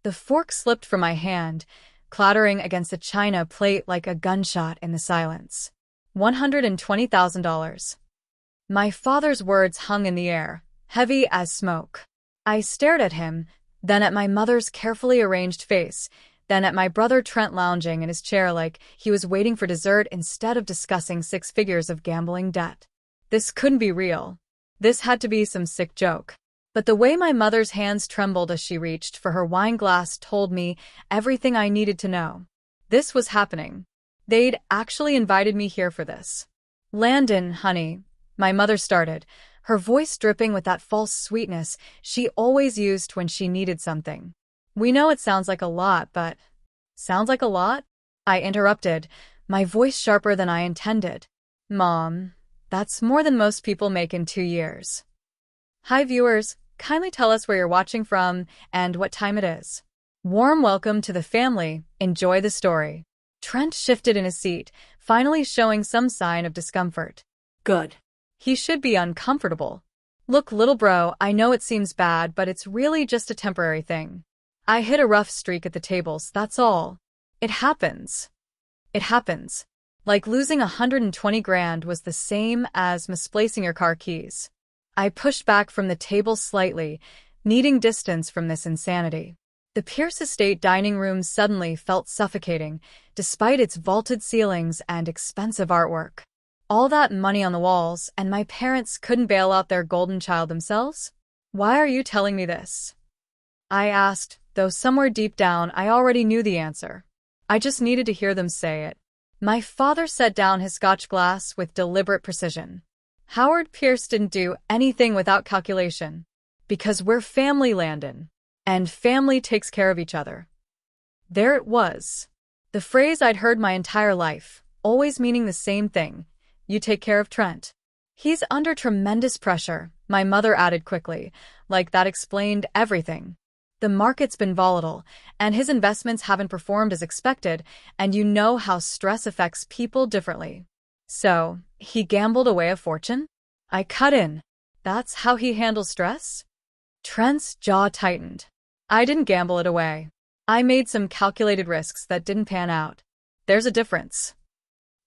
The fork slipped from my hand, clattering against the china plate like a gunshot in the silence. $120,000. My father's words hung in the air, heavy as smoke. I stared at him, then at my mother's carefully arranged face, then at my brother Trent lounging in his chair like he was waiting for dessert instead of discussing 6 figures of gambling debt. This couldn't be real. This had to be some sick joke. But the way my mother's hands trembled as she reached for her wine glass told me everything I needed to know. This was happening. They'd actually invited me here for this. Landon, honey, my mother started, her voice dripping with that false sweetness she always used when she needed something. We know it sounds like a lot, but… Sounds like a lot? I interrupted, my voice sharper than I intended. Mom, that's more than most people make in 2 years. Hi viewers, kindly tell us where you're watching from and what time it is. Warm welcome to the family, enjoy the story. Trent shifted in his seat, finally showing some sign of discomfort. Good. He should be uncomfortable. Look, little bro, I know it seems bad, but it's really just a temporary thing. I hit a rough streak at the tables, that's all. It happens. It happens. Like losing 120 grand was the same as misplacing your car keys. I pushed back from the table slightly, needing distance from this insanity. The Pierce Estate dining room suddenly felt suffocating, despite its vaulted ceilings and expensive artwork. All that money on the walls, and my parents couldn't bail out their golden child themselves? Why are you telling me this? I asked, though somewhere deep down I already knew the answer. I just needed to hear them say it. My father set down his scotch glass with deliberate precision. Howard Pierce didn't do anything without calculation. Because we're family, Landon. And family takes care of each other. There it was. The phrase I'd heard my entire life, always meaning the same thing. You take care of Trent. He's under tremendous pressure, my mother added quickly, like that explained everything. The market's been volatile, and his investments haven't performed as expected, and you know how stress affects people differently. So, he gambled away a fortune? I cut in. That's how he handles stress? Trent's jaw tightened. I didn't gamble it away. I made some calculated risks that didn't pan out. There's a difference.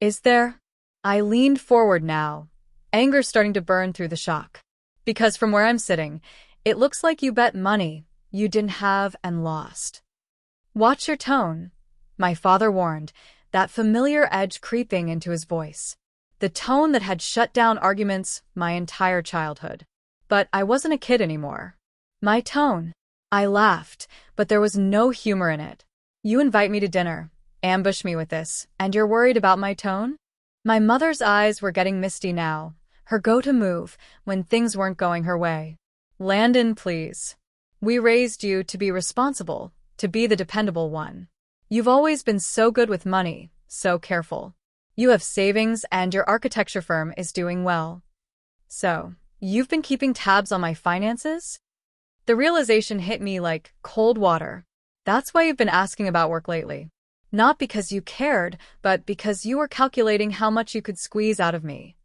Is there? I leaned forward now, anger starting to burn through the shock. Because from where I'm sitting, it looks like you bet money you didn't have and lost. Watch your tone, my father warned, that familiar edge creeping into his voice. The tone that had shut down arguments my entire childhood. But I wasn't a kid anymore. My tone. I laughed, but there was no humor in it. You invite me to dinner, ambush me with this, and you're worried about my tone? My mother's eyes were getting misty now, her go-to move when things weren't going her way. Landon, please. We raised you to be responsible, to be the dependable one. You've always been so good with money, so careful. You have savings and your architecture firm is doing well. So, you've been keeping tabs on my finances? The realization hit me like cold water. That's why you've been asking about work lately. Not because you cared, but because you were calculating how much you could squeeze out of me.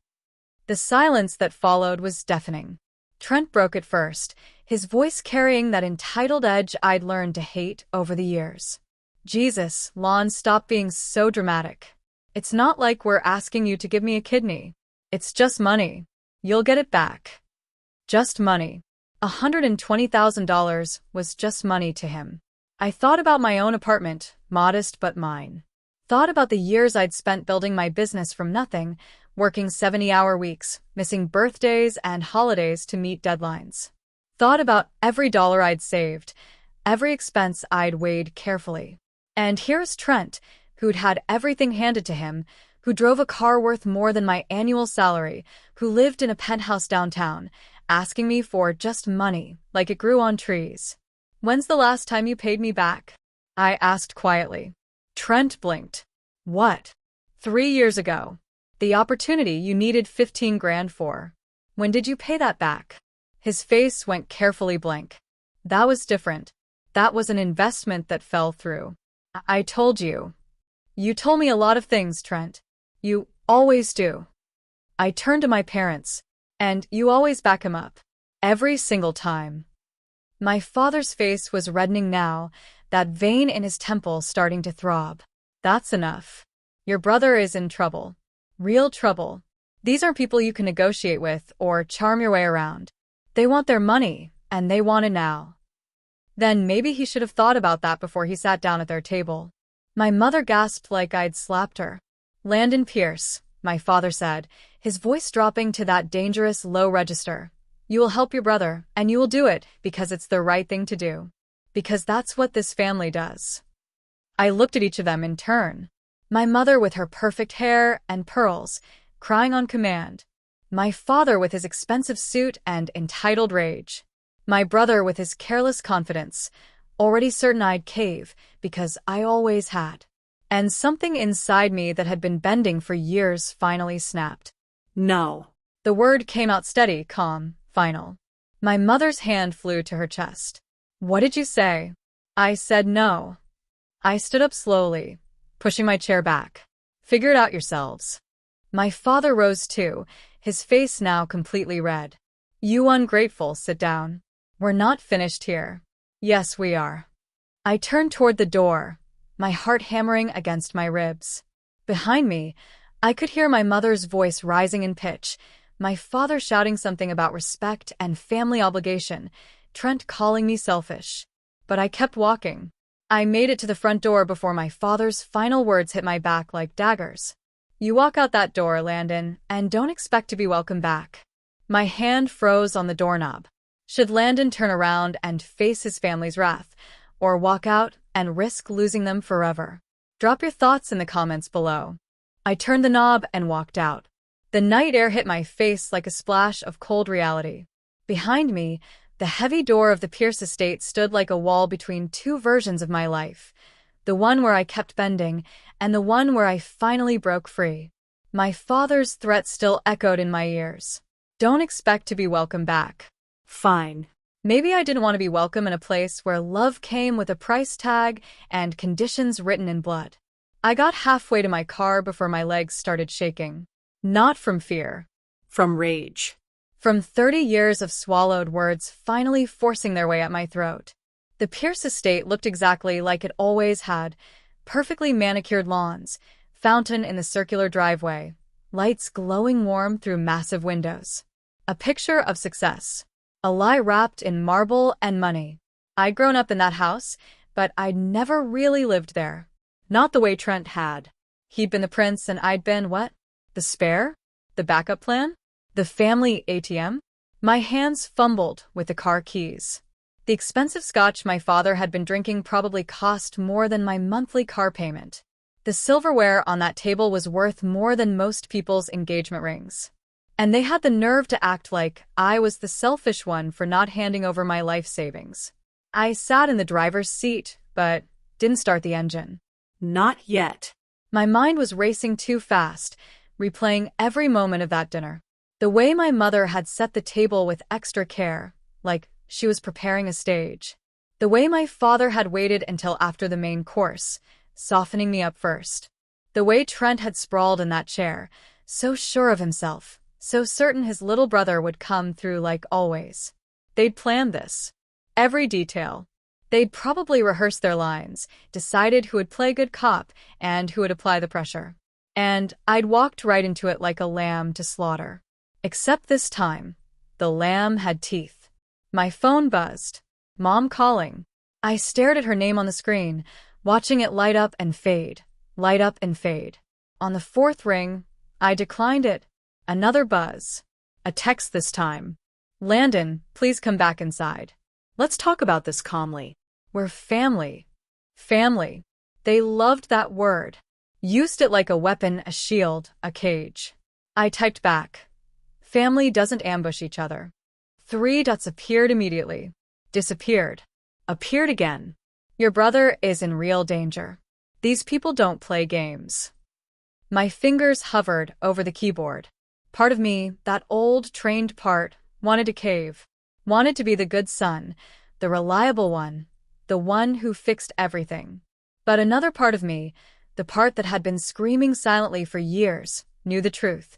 The silence that followed was deafening. Trent broke it first, his voice carrying that entitled edge I'd learned to hate over the years. Jesus, Lon, stop being so dramatic. It's not like we're asking you to give me a kidney. It's just money. You'll get it back. Just money. $120,000 was just money to him. I thought about my own apartment, modest but mine. Thought about the years I'd spent building my business from nothing, working 70-hour weeks, missing birthdays and holidays to meet deadlines. Thought about every dollar I'd saved, every expense I'd weighed carefully. And here's Trent, who'd had everything handed to him, who drove a car worth more than my annual salary, who lived in a penthouse downtown, asking me for just money, like it grew on trees. When's the last time you paid me back? I asked quietly. Trent blinked. What? 3 years ago. The opportunity you needed 15 grand for. When did you pay that back? His face went carefully blank. That was different. That was an investment that fell through. I told you. You told me a lot of things, Trent. You always do. I turned to my parents. And you always back him up. Every single time. My father's face was reddening now, that vein in his temple starting to throb. That's enough. Your brother is in trouble. Real trouble. These aren't people you can negotiate with or charm your way around. They want their money, and they want it now. Then maybe he should have thought about that before he sat down at their table. My mother gasped like I'd slapped her. Landon Pierce, my father said, his voice dropping to that dangerous low register. You will help your brother, and you will do it because it's the right thing to do. Because that's what this family does. I looked at each of them in turn. My mother with her perfect hair and pearls, crying on command. My father with his expensive suit and entitled rage. My brother with his careless confidence, already certain I'd cave because I always had. And something inside me that had been bending for years finally snapped. No. The word came out steady, calm, final. My mother's hand flew to her chest. What did you say? I said no. I stood up slowly, pushing my chair back. Figure it out yourselves. My father rose too, his face now completely red. You ungrateful, sit down. We're not finished here. Yes, we are. I turned toward the door, my heart hammering against my ribs. Behind me, I could hear my mother's voice rising in pitch, my father shouting something about respect and family obligation, Trent calling me selfish. But I kept walking. I made it to the front door before my father's final words hit my back like daggers. You walk out that door, Landon, and don't expect to be welcome back. My hand froze on the doorknob. Should Landon turn around and face his family's wrath, or walk out and risk losing them forever? Drop your thoughts in the comments below. I turned the knob and walked out. The night air hit my face like a splash of cold reality. Behind me, the heavy door of the Pierce estate stood like a wall between two versions of my life. The one where I kept bending, and the one where I finally broke free. My father's threat still echoed in my ears. Don't expect to be welcome back. Fine. Maybe I didn't want to be welcome in a place where love came with a price tag and conditions written in blood. I got halfway to my car before my legs started shaking. Not from fear. From rage. From 30 years of swallowed words finally forcing their way up my throat. The Pierce estate looked exactly like it always had. Perfectly manicured lawns, fountain in the circular driveway, lights glowing warm through massive windows. A picture of success. A lie wrapped in marble and money. I'd grown up in that house, but I'd never really lived there. Not the way Trent had. He'd been the prince and I'd been what? The spare? The backup plan? The family ATM? My hands fumbled with the car keys. The expensive scotch my father had been drinking probably cost more than my monthly car payment. The silverware on that table was worth more than most people's engagement rings. And they had the nerve to act like I was the selfish one for not handing over my life savings. I sat in the driver's seat, but didn't start the engine. Not yet. My mind was racing too fast, replaying every moment of that dinner. The way my mother had set the table with extra care, like she was preparing a stage. The way my father had waited until after the main course, softening me up first. The way Trent had sprawled in that chair, so sure of himself, so certain his little brother would come through like always. They'd planned this. Every detail. They'd probably rehearsed their lines, decided who would play good cop and who would apply the pressure. And I'd walked right into it like a lamb to slaughter. Except this time, the lamb had teeth. My phone buzzed. Mom calling. I stared at her name on the screen, watching it light up and fade, light up and fade. On the fourth ring, I declined it. Another buzz. A text this time. Landon, please come back inside. Let's talk about this calmly. We're family. Family. They loved that word. Used it like a weapon, a shield, a cage. I typed back. Family doesn't ambush each other. 3 dots appeared immediately. Disappeared. Appeared again. Your brother is in real danger. These people don't play games. My fingers hovered over the keyboard. Part of me, that old, trained part, wanted to cave. Wanted to be the good son, the reliable one, the one who fixed everything. But another part of me, the part that had been screaming silently for years, knew the truth.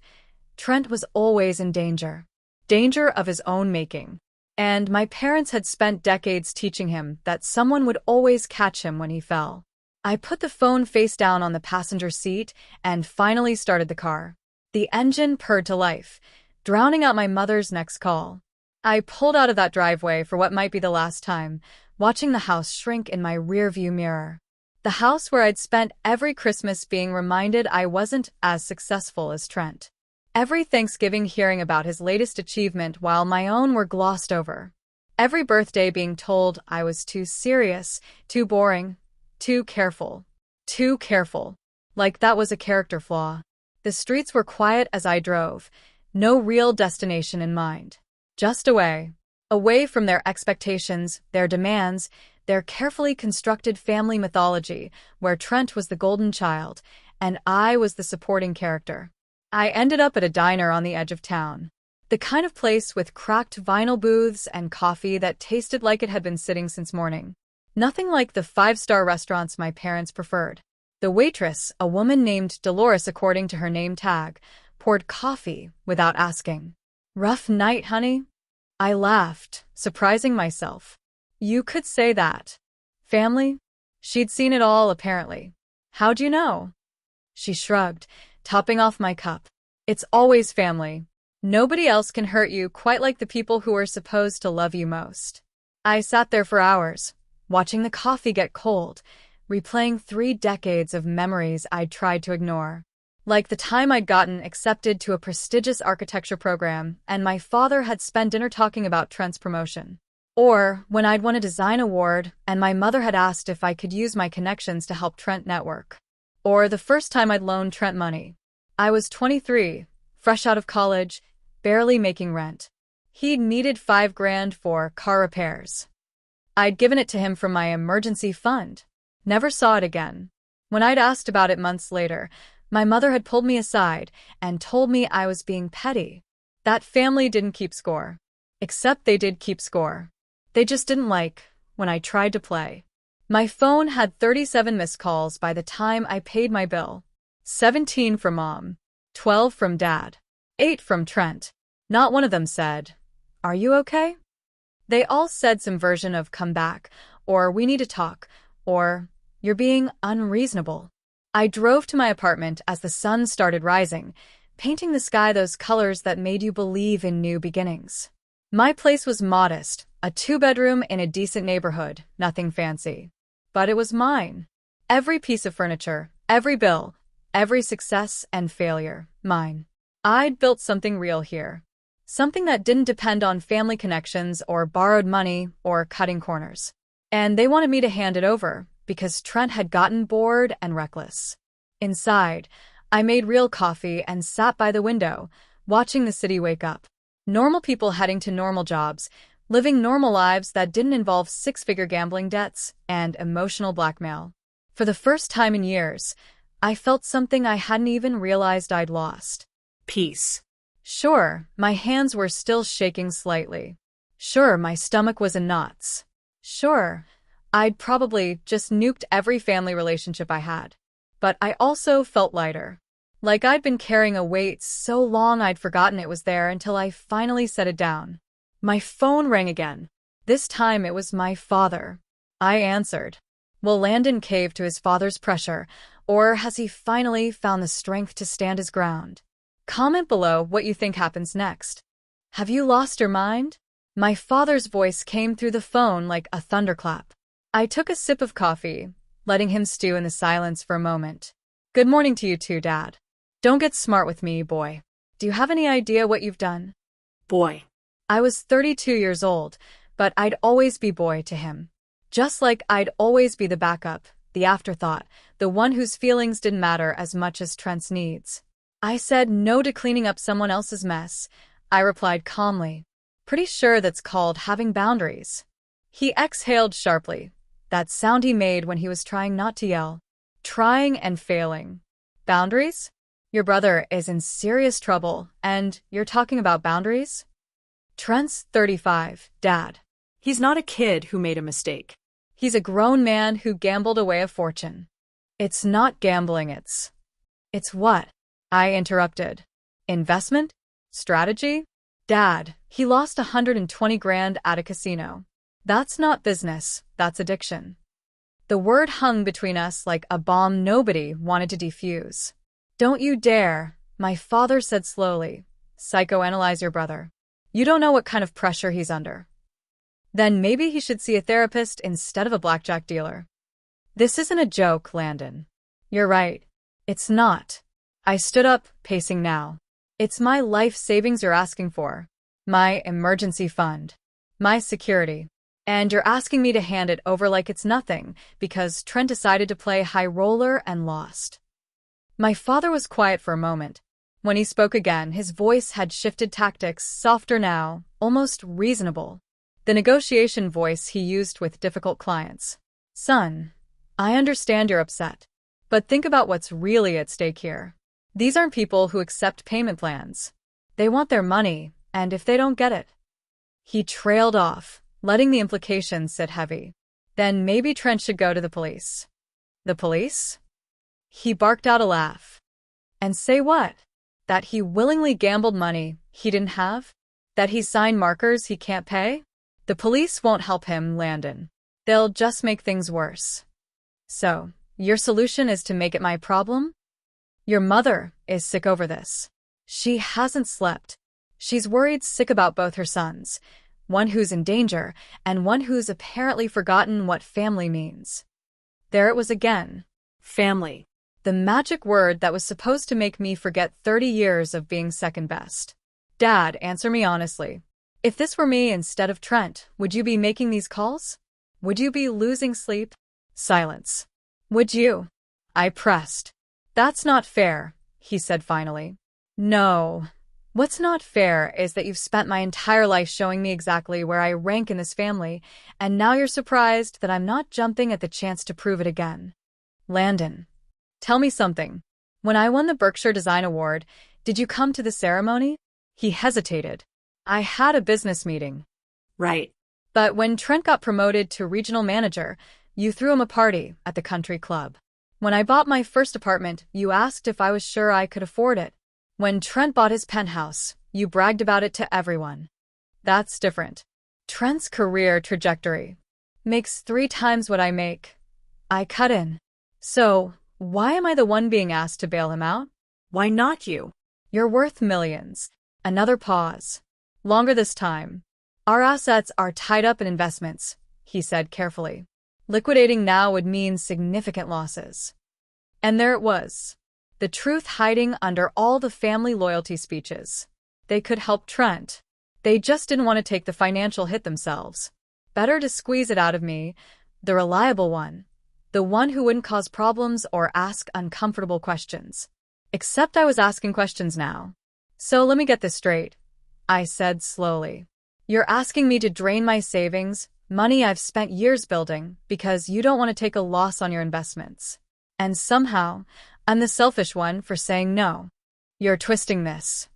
Trent was always in danger. Danger of his own making. And my parents had spent decades teaching him that someone would always catch him when he fell. I put the phone face down on the passenger seat and finally started the car. The engine purred to life, drowning out my mother's next call. I pulled out of that driveway for what might be the last time, watching the house shrink in my rearview mirror. The house where I'd spent every Christmas being reminded I wasn't as successful as Trent. Every Thanksgiving hearing about his latest achievement while my own were glossed over. Every birthday being told I was too serious, too boring, too careful. Too careful. Like that was a character flaw. The streets were quiet as I drove, no real destination in mind. Just away. Away from their expectations, their demands, their carefully constructed family mythology, where Trent was the golden child, and I was the supporting character. I ended up at a diner on the edge of town. The kind of place with cracked vinyl booths and coffee that tasted like it had been sitting since morning. Nothing like the five-star restaurants my parents preferred. The waitress, a woman named Dolores according to her name tag, poured coffee without asking. "Rough night, honey?" I laughed, surprising myself. "You could say that." "Family?" She'd seen it all, apparently. "How'd you know?" She shrugged, topping off my cup. "It's always family. Nobody else can hurt you quite like the people who are supposed to love you most." I sat there for hours, watching the coffee get cold, replaying 3 decades of memories I'd tried to ignore. Like the time I'd gotten accepted to a prestigious architecture program and my father had spent dinner talking about Trent's promotion. Or when I'd won a design award and my mother had asked if I could use my connections to help Trent network. Or the first time I'd loaned Trent money. I was 23, fresh out of college, barely making rent. He'd needed $5,000 for car repairs. I'd given it to him from my emergency fund. Never saw it again. When I'd asked about it months later, my mother had pulled me aside and told me I was being petty. That family didn't keep score. Except they did keep score. They just didn't like when I tried to play. My phone had 37 missed calls by the time I paid my bill. 17 from Mom, 12 from Dad, 8 from Trent. Not one of them said, "Are you okay?" They all said some version of "come back," or "we need to talk," or "you're being unreasonable." I drove to my apartment as the sun started rising, painting the sky those colors that made you believe in new beginnings. My place was modest, a 2-bedroom in a decent neighborhood, nothing fancy. But it was mine. Every piece of furniture, every bill, every success and failure, mine. I'd built something real here. Something that didn't depend on family connections or borrowed money or cutting corners. And they wanted me to hand it over, because Trent had gotten bored and reckless. Inside, I made real coffee and sat by the window, watching the city wake up. Normal people heading to normal jobs, living normal lives that didn't involve 6-figure gambling debts and emotional blackmail. For the first time in years, I felt something I hadn't even realized I'd lost. Peace. Sure, my hands were still shaking slightly. Sure, my stomach was in knots. Sure, I'd probably just nuked every family relationship I had. But I also felt lighter. Like I'd been carrying a weight so long I'd forgotten it was there until I finally set it down. My phone rang again. This time it was my father. I answered. Will Landon cave to his father's pressure, or has he finally found the strength to stand his ground? Comment below what you think happens next. Have you lost your mind? My father's voice came through the phone like a thunderclap. I took a sip of coffee, letting him stew in the silence for a moment. Good morning to you too, Dad. Don't get smart with me, boy. Do you have any idea what you've done? Boy. I was 32 years old, but I'd always be boy to him. Just like I'd always be the backup, the afterthought, the one whose feelings didn't matter as much as Trent's needs. I said no to cleaning up someone else's mess. I replied calmly. Pretty sure that's called having boundaries. He exhaled sharply, that sound he made when he was trying not to yell. Trying and failing. Boundaries? Your brother is in serious trouble, and you're talking about boundaries? Trent's 35, Dad. He's not a kid who made a mistake. He's a grown man who gambled away a fortune. It's not gambling, it's what? I interrupted. Investment? Strategy? Dad, He lost 120 grand at a casino. That's not business, that's addiction. The word hung between us like a bomb nobody wanted to defuse. Don't you dare, my father said slowly, psychoanalyze your brother. You don't know what kind of pressure he's under. Then maybe he should see a therapist instead of a blackjack dealer. This isn't a joke, Landon. You're right. It's not. I stood up, pacing now. It's my life savings you're asking for. My emergency fund. My security. And you're asking me to hand it over like it's nothing because Trent decided to play high roller and lost. My father was quiet for a moment. When he spoke again, his voice had shifted tactics, softer now, almost reasonable. The negotiation voice he used with difficult clients. Son, I understand you're upset. But think about what's really at stake here. These aren't people who accept payment plans. They want their money, and if they don't get it. He trailed off, letting the implications sit heavy. Then maybe Trent should go to the police. The police? He barked out a laugh. And say what? That he willingly gambled money he didn't have? That he signed markers he can't pay? The police won't help him, Landon. They'll just make things worse. So, your solution is to make it my problem? Your mother is sick over this. She hasn't slept. She's worried sick about both her sons, one who's in danger and one who's apparently forgotten what family means. There it was again. Family. The magic word that was supposed to make me forget 30 years of being second best. Dad, answer me honestly. If this were me instead of Trent, would you be making these calls? Would you be losing sleep? Silence. Would you? I pressed. That's not fair, he said finally. No. What's not fair is that you've spent my entire life showing me exactly where I rank in this family, and now you're surprised that I'm not jumping at the chance to prove it again. Landon, tell me something. When I won the Berkshire Design Award, did you come to the ceremony? He hesitated. I had a business meeting. Right. But when Trent got promoted to regional manager, you threw him a party at the country club. When I bought my first apartment, you asked if I was sure I could afford it. When Trent bought his penthouse, you bragged about it to everyone. That's different. Trent's career trajectory makes 3 times what I make. I cut in. So, why am I the one being asked to bail him out? Why not you? You're worth millions. Another pause. Longer this time. Our assets are tied up in investments, he said carefully. Liquidating now would mean significant losses. And there it was. The truth hiding under all the family loyalty speeches. They could help Trent. They just didn't want to take the financial hit themselves. Better to squeeze it out of me, the reliable one. The one who wouldn't cause problems or ask uncomfortable questions. Except I was asking questions now. So let me get this straight, I said slowly. You're asking me to drain my savings, money I've spent years building, because you don't want to take a loss on your investments. And somehow, I'm the selfish one for saying no. You're twisting this.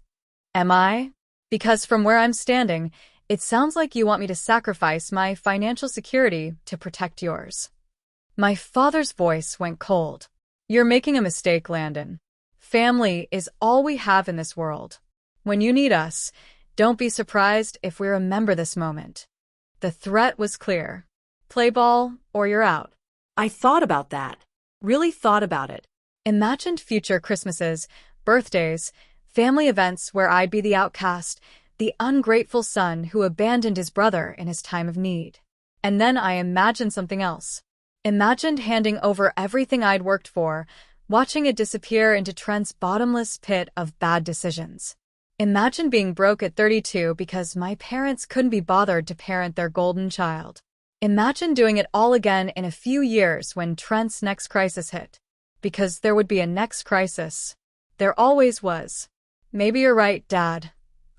Am I? Because from where I'm standing, it sounds like you want me to sacrifice my financial security to protect yours. My father's voice went cold. You're making a mistake, Landon. Family is all we have in this world. When you need us, don't be surprised if we remember this moment. The threat was clear. Play ball, or you're out. I thought about that. Really thought about it. Imagined future Christmases, birthdays, family events where I'd be the outcast, the ungrateful son who abandoned his brother in his time of need. And then I imagined something else. Imagined handing over everything I'd worked for, watching it disappear into Trent's bottomless pit of bad decisions. Imagine being broke at 32 because my parents couldn't be bothered to parent their golden child. Imagine doing it all again in a few years when Trent's next crisis hit. Because there would be a next crisis. There always was. Maybe you're right, Dad,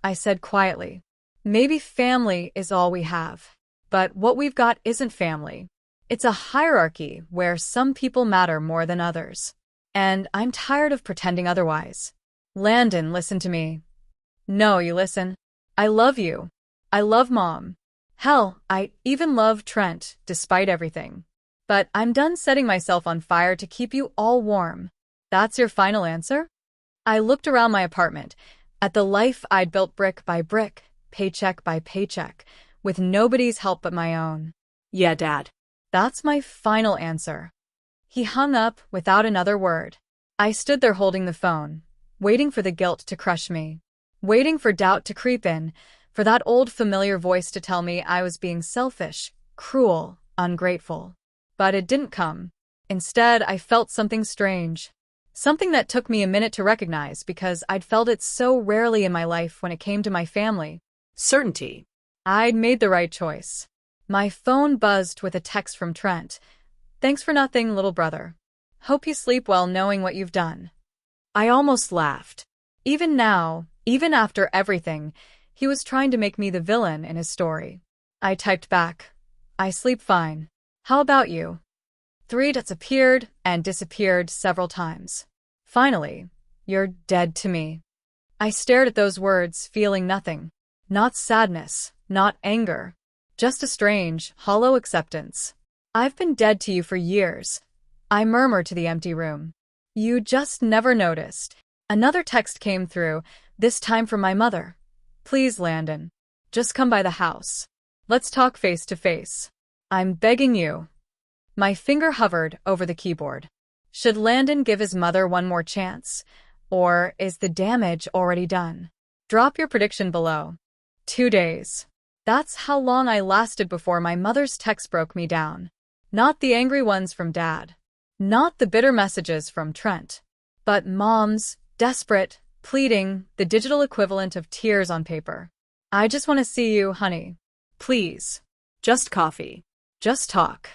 I said quietly. Maybe family is all we have. But what we've got isn't family. It's a hierarchy where some people matter more than others. And I'm tired of pretending otherwise. Landon, listen to me. No, you listen. I love you. I love Mom. Hell, I even love Trent, despite everything. But I'm done setting myself on fire to keep you all warm. That's your final answer? I looked around my apartment, at the life I'd built brick by brick, paycheck by paycheck, with nobody's help but my own. Yeah, Dad. That's my final answer. He hung up without another word. I stood there holding the phone, waiting for the guilt to crush me, waiting for doubt to creep in, for that old familiar voice to tell me I was being selfish, cruel, ungrateful. But it didn't come. Instead, I felt something strange. Something that took me a minute to recognize because I'd felt it so rarely in my life when it came to my family. Certainty. I'd made the right choice. My phone buzzed with a text from Trent. "Thanks for nothing, little brother. Hope you sleep well knowing what you've done." I almost laughed. Even now, even after everything, he was trying to make me the villain in his story. I typed back, "I sleep fine. How about you?" 3 dots appeared and disappeared several times. Finally, "You're dead to me." I stared at those words, feeling nothing. Not sadness, not anger. Just a strange, hollow acceptance. "I've been dead to you for years," I murmured to the empty room. "You just never noticed." Another text came through, this time from my mother. "Please, Landon. Just come by the house. Let's talk face to face. I'm begging you." My finger hovered over the keyboard. Should Landon give his mother one more chance? Or is the damage already done? Drop your prediction below. 2 days. That's how long I lasted before my mother's text broke me down. Not the angry ones from Dad. Not the bitter messages from Trent. But Mom's, desperate, pleading, the digital equivalent of tears on paper. "I just want to see you, honey. Please. Just coffee. Just talk."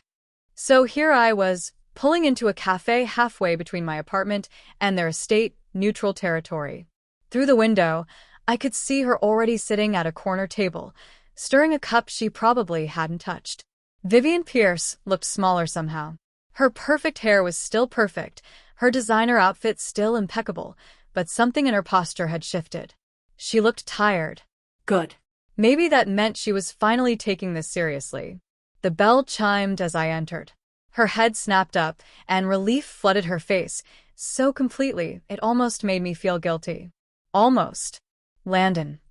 So here I was, pulling into a cafe halfway between my apartment and their estate, neutral territory. Through the window, I could see her already sitting at a corner table, stirring a cup she probably hadn't touched. Vivian Pierce looked smaller somehow. Her perfect hair was still perfect, her designer outfit still impeccable, but something in her posture had shifted. She looked tired. Good. Maybe that meant she was finally taking this seriously. The bell chimed as I entered. Her head snapped up, and relief flooded her face, so completely it almost made me feel guilty. Almost. "Landon."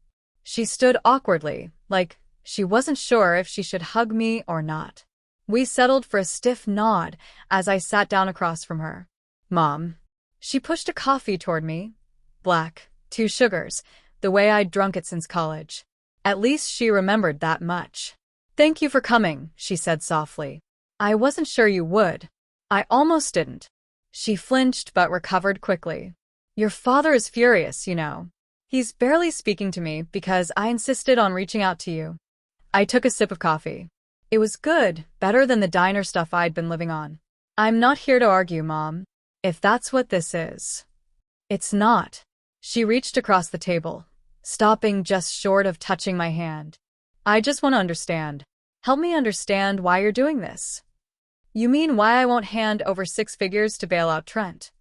She stood awkwardly, like she wasn't sure if she should hug me or not. We settled for a stiff nod as I sat down across from her. "Mom." She pushed a coffee toward me. Black, 2 sugars, the way I'd drunk it since college. At least she remembered that much. "Thank you for coming," she said softly. "I wasn't sure you would." I almost didn't. She flinched but recovered quickly. "Your father is furious, you know. He's barely speaking to me because I insisted on reaching out to you." I took a sip of coffee. It was good, better than the diner stuff I'd been living on. "I'm not here to argue, Mom. If that's what this is." "It's not." She reached across the table, stopping just short of touching my hand. "I just want to understand. Help me understand why you're doing this." "You mean why I won't hand over 6 figures to bail out Trent?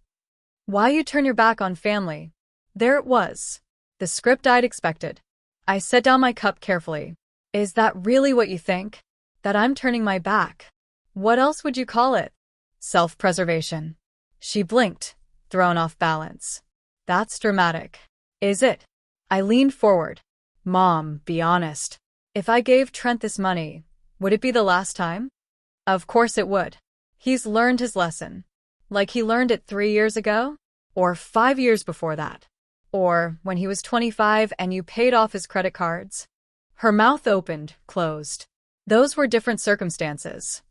Why you turn your back on family?" There it was. The script I'd expected. I set down my cup carefully. "Is that really what you think? That I'm turning my back? What else would you call it?" "Self-preservation." She blinked, thrown off balance. "That's dramatic." "Is it?" I leaned forward. "Mom, be honest. If I gave Trent this money, would it be the last time?" "Of course it would. He's learned his lesson. Like he learned it 3 years ago? Or 5 years before that? Or when he was 25 and you paid off his credit cards?" Her mouth opened, closed. Those were different circumstances.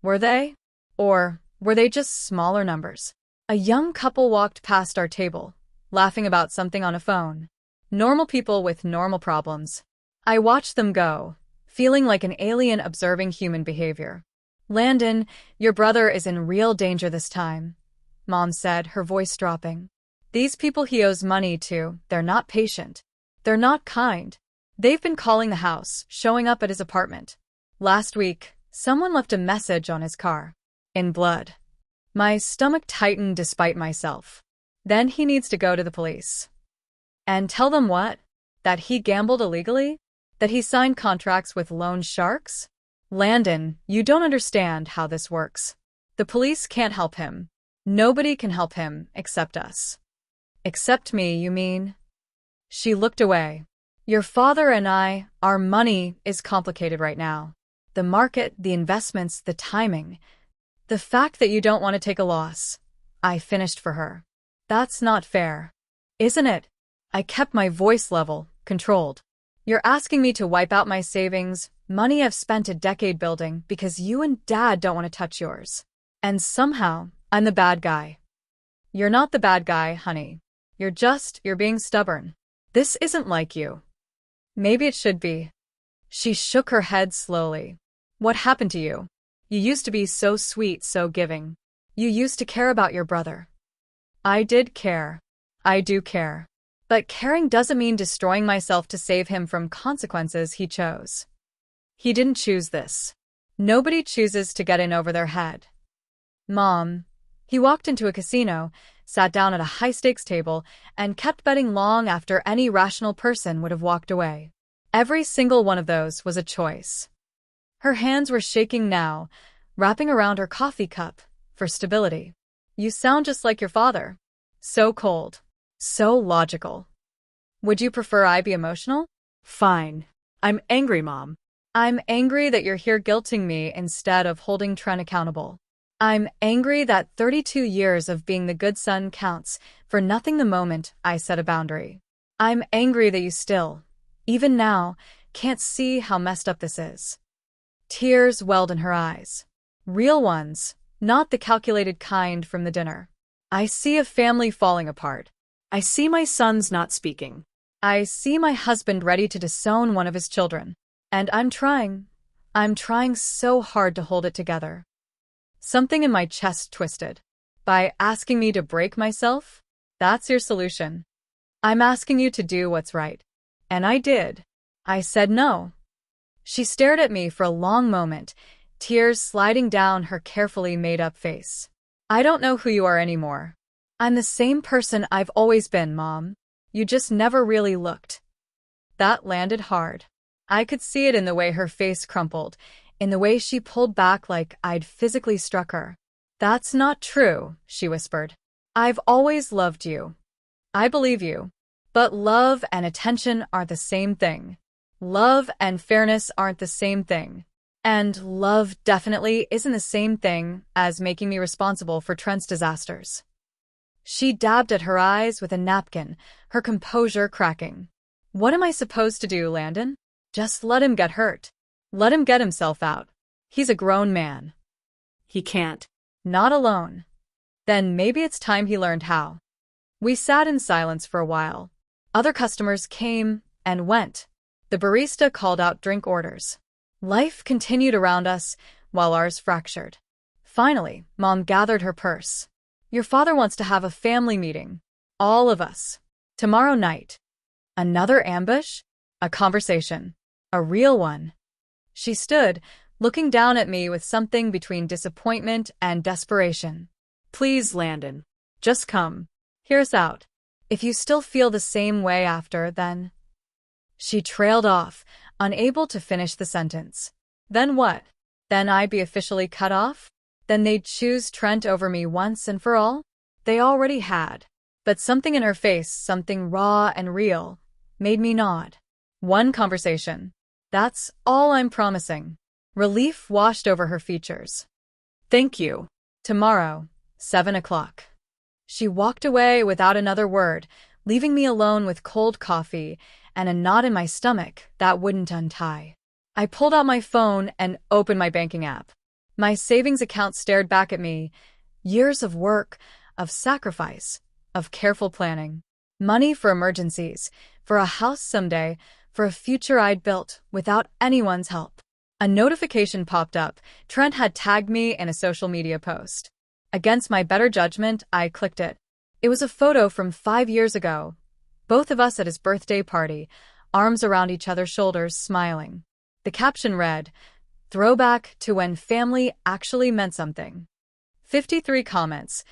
Were they? Or were they just smaller numbers? A young couple walked past our table, laughing about something on a phone. Normal people with normal problems. I watched them go, feeling like an alien observing human behavior. "Landon, your brother is in real danger this time," Mom said, her voice dropping. "These people he owes money to, they're not patient. They're not kind. They've been calling the house, showing up at his apartment. Last week, someone left a message on his car. In blood." My stomach tightened despite myself. "Then he needs to go to the police." "And tell them what? That he gambled illegally? That he signed contracts with loan sharks?" "Landon, you don't understand how this works. The police can't help him. Nobody can help him except us." "Except me, you mean?" She looked away. Your father and our money is complicated right now. The market, the investments, the timing. The fact that you don't want to take a loss. I finished for her. That's not fair. Isn't it? I kept my voice level, controlled. You're asking me to wipe out my savings, money I've spent a decade building, because you and Dad don't want to touch yours. And somehow, I'm the bad guy. You're not the bad guy, honey. You're being stubborn. This isn't like you. Maybe it should be. She shook her head slowly. What happened to you? You used to be so sweet, so giving. You used to care about your brother. I did care. I do care. But caring doesn't mean destroying myself to save him from consequences he chose. He didn't choose this. Nobody chooses to get in over their head. Mom. He walked into a casino, sat down at a high-stakes table, and kept betting long after any rational person would have walked away. Every single one of those was a choice. Her hands were shaking now, wrapping around her coffee cup for stability. You sound just like your father. So cold. So logical. Would you prefer I be emotional? Fine. I'm angry, Mom. I'm angry that you're here guilting me instead of holding Trent accountable. I'm angry that 32 years of being the good son counts for nothing the moment I set a boundary. I'm angry that you still, even now, can't see how messed up this is. Tears welled in her eyes. Real ones, not the calculated kind from the dinner. I see a family falling apart. I see my sons not speaking. I see my husband ready to disown one of his children. And I'm trying so hard to hold it together. Something in my chest twisted. By asking me to break myself? That's your solution. I'm asking you to do what's right. And I did. I said no. She stared at me for a long moment, tears sliding down her carefully made-up face. I don't know who you are anymore. I'm the same person I've always been, Mom. You just never really looked. That landed hard. I could see it in the way her face crumpled, in the way she pulled back like I'd physically struck her. That's not true, she whispered. I've always loved you. I believe you. But love and attention aren't the same thing. Love and fairness aren't the same thing. And love definitely isn't the same thing as making me responsible for Trent's disasters. She dabbed at her eyes with a napkin, her composure cracking. What am I supposed to do, Landon? Just let him get hurt. Let him get himself out. He's a grown man. He can't. Not alone. Then maybe it's time he learned how. We sat in silence for a while. Other customers came and went. The barista called out drink orders. Life continued around us while ours fractured. Finally, Mom gathered her purse. Your father wants to have a family meeting. All of us. Tomorrow night. Another ambush? A conversation. A real one. She stood, looking down at me with something between disappointment and desperation. Please, Landon. Just come. Hear us out. If you still feel the same way after, then... She trailed off, unable to finish the sentence. Then what? Then I'd be officially cut off? Then they'd choose Trent over me once and for all? They already had. But something in her face, something raw and real, made me nod. One conversation. That's all I'm promising. Relief washed over her features. Thank you. Tomorrow, 7 o'clock. She walked away without another word, leaving me alone with cold coffee and a knot in my stomach that wouldn't untie. I pulled out my phone and opened my banking app. My savings account stared back at me. Years of work, of sacrifice, of careful planning. Money for emergencies, for a house someday, for a future I'd built without anyone's help. A notification popped up. Trent had tagged me in a social media post. Against my better judgment, I clicked it. It was a photo from 5 years ago. Both of us at his birthday party, arms around each other's shoulders, smiling. The caption read, "Throwback to when family actually meant something." 53 comments,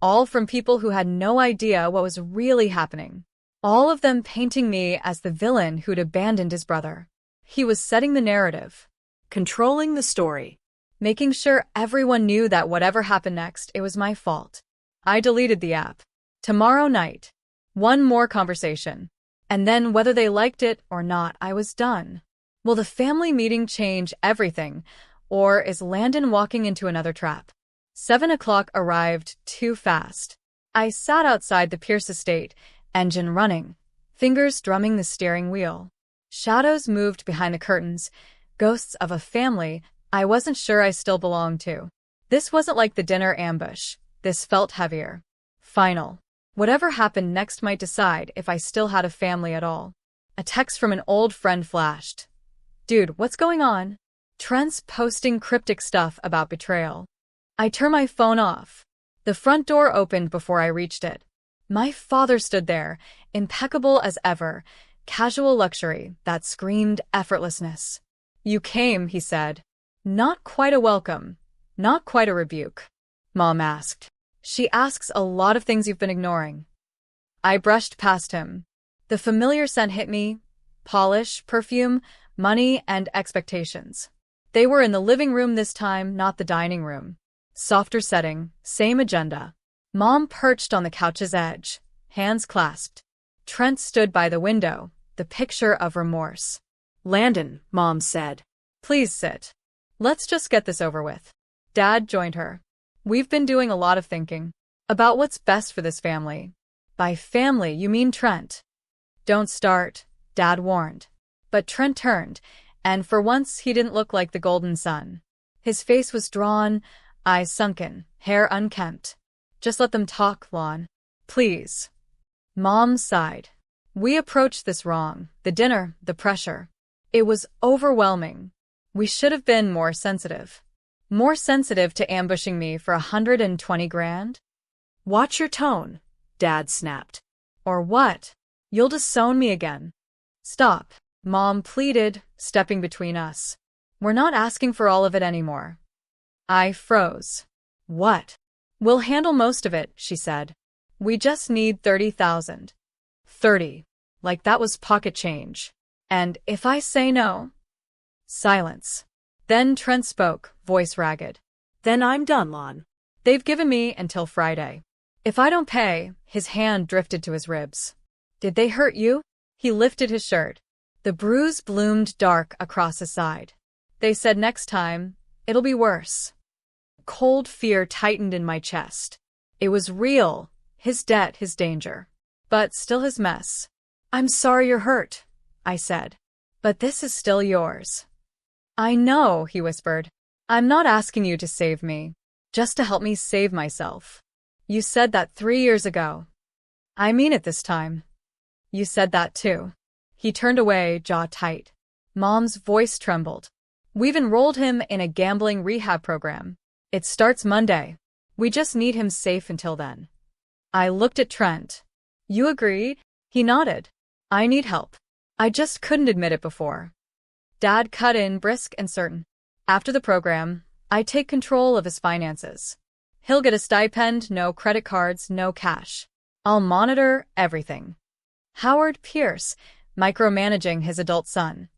all from people who had no idea what was really happening. All of them painting me as the villain who'd abandoned his brother. He was setting the narrative. Controlling the story. Making sure everyone knew that whatever happened next, it was my fault. I deleted the app. Tomorrow night. One more conversation. And then whether they liked it or not, I was done. Will the family meeting change everything, or is Landon walking into another trap? 7 o'clock arrived too fast. I sat outside the Pierce estate, engine running, fingers drumming the steering wheel. Shadows moved behind the curtains, ghosts of a family I wasn't sure I still belonged to. This wasn't like the dinner ambush. This felt heavier. Final. Whatever happened next might decide if I still had a family at all. A text from an old friend flashed. Dude, what's going on? Trent's posting cryptic stuff about betrayal. I turned my phone off. The front door opened before I reached it. My father stood there, impeccable as ever, casual luxury that screamed effortlessness. You came, he said. Not quite a welcome, not quite a rebuke. Mom asked. She asks a lot of things you've been ignoring. I brushed past him. The familiar scent hit me, polish, perfume, money, and expectations. They were in the living room this time, not the dining room. Softer setting, same agenda. Mom perched on the couch's edge, hands clasped. Trent stood by the window, the picture of remorse. Landon, Mom said. Please sit. Let's just get this over with. Dad joined her. We've been doing a lot of thinking about what's best for this family. By family, you mean Trent. Don't start, Dad warned. But Trent turned, and for once he didn't look like the golden sun. His face was drawn, eyes sunken, hair unkempt. Just let them talk, Lon. Please. Mom sighed. We approached this wrong. The dinner, the pressure. It was overwhelming. We should have been more sensitive. More sensitive to ambushing me for 120 grand? Watch your tone, Dad snapped. Or what? You'll disown me again. Stop, Mom pleaded, stepping between us. We're not asking for all of it anymore. I froze. What? We'll handle most of it, she said. We just need 30,000. 30. Like that was pocket change. And if I say no? Silence. Then Trent spoke, voice ragged. Then I'm done, Lon. They've given me until Friday. If I don't pay, his hand drifted to his ribs. Did they hurt you? He lifted his shirt. The bruise bloomed dark across his side. They said next time, it'll be worse. Cold fear tightened in my chest. It was real, his debt, his danger. But still his mess. I'm sorry you're hurt, I said. But this is still yours. I know, he whispered. I'm not asking you to save me, just to help me save myself. You said that 3 years ago. I mean it this time. You said that too. He turned away, jaw tight. Mom's voice trembled. We've enrolled him in a gambling rehab program. It starts Monday. We just need him safe until then. I looked at Trent. You agreed? He nodded. I need help. I just couldn't admit it before. Dad cut in, brisk and certain. After the program, I take control of his finances. He'll get a stipend, no credit cards, no cash. I'll monitor everything. Howard Pierce, micromanaging his adult son.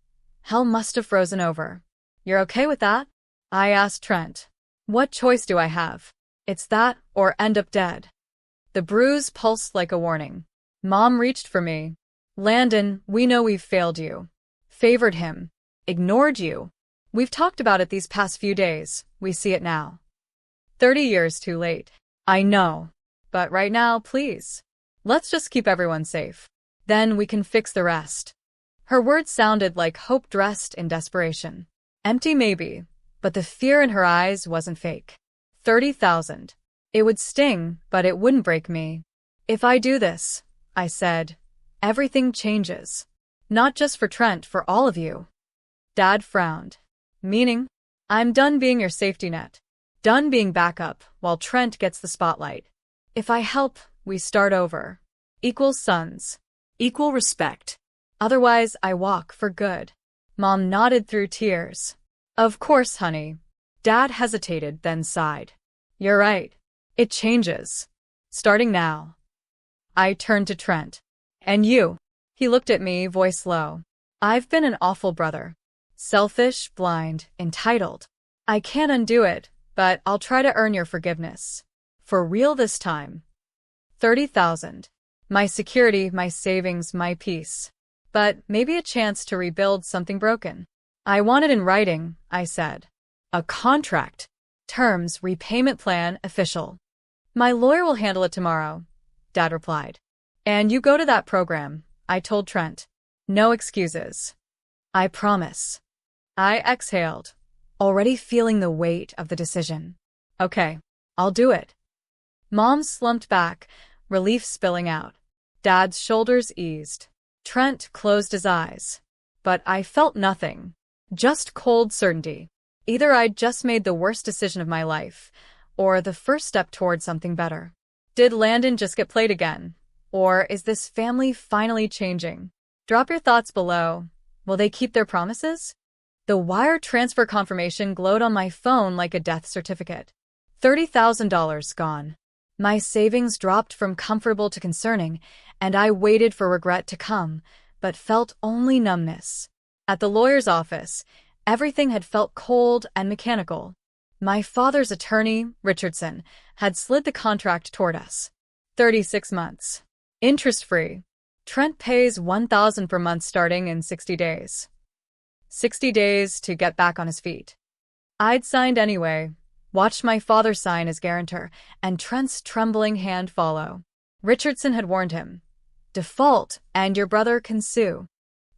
Hell must have frozen over. You're okay with that? I asked Trent. What choice do I have? It's that, or end up dead. The bruise pulsed like a warning. Mom reached for me. Landon, we know we've failed you. Favored him. Ignored you. We've talked about it these past few days. We see it now. 30 years too late. I know. But right now, please. Let's just keep everyone safe. Then we can fix the rest. Her words sounded like hope dressed in desperation. Empty maybe, but the fear in her eyes wasn't fake. 30,000. It would sting, but it wouldn't break me. If I do this, I said, everything changes. Not just for Trent, for all of you. Dad frowned. Meaning? I'm done being your safety net. Done being backup while Trent gets the spotlight. If I help, we start over. Equal sons. Equal respect. Otherwise, I walk for good. Mom nodded through tears. Of course, honey. Dad hesitated, then sighed. You're right. It changes. Starting now. I turned to Trent. And you? He looked at me, voice low. I've been an awful brother. Selfish, blind, entitled. I can't undo it, but I'll try to earn your forgiveness. For real this time. 30,000. My security, my savings, my peace. But maybe a chance to rebuild something broken. I want it in writing, I said. A contract. Terms, repayment plan, official. My lawyer will handle it tomorrow, Dad replied. And you go to that program, I told Trent. No excuses. I promise. I exhaled, already feeling the weight of the decision. Okay, I'll do it. Mom slumped back, relief spilling out. Dad's shoulders eased. Trent closed his eyes. But I felt nothing. Just cold certainty. Either I'd just made the worst decision of my life, or the first step toward something better. Did Landon just get played again? Or is this family finally changing? Drop your thoughts below. Will they keep their promises? The wire transfer confirmation glowed on my phone like a death certificate. $30,000 gone. My savings dropped from comfortable to concerning, and I waited for regret to come, but felt only numbness. At the lawyer's office, everything had felt cold and mechanical. My father's attorney, Richardson, had slid the contract toward us. 36 months. Interest-free. Trent pays $1,000 per month starting in 60 days. 60 days to get back on his feet. I'd signed anyway, watched my father sign as guarantor, and Trent's trembling hand follow. Richardson had warned him. Default, and your brother can sue.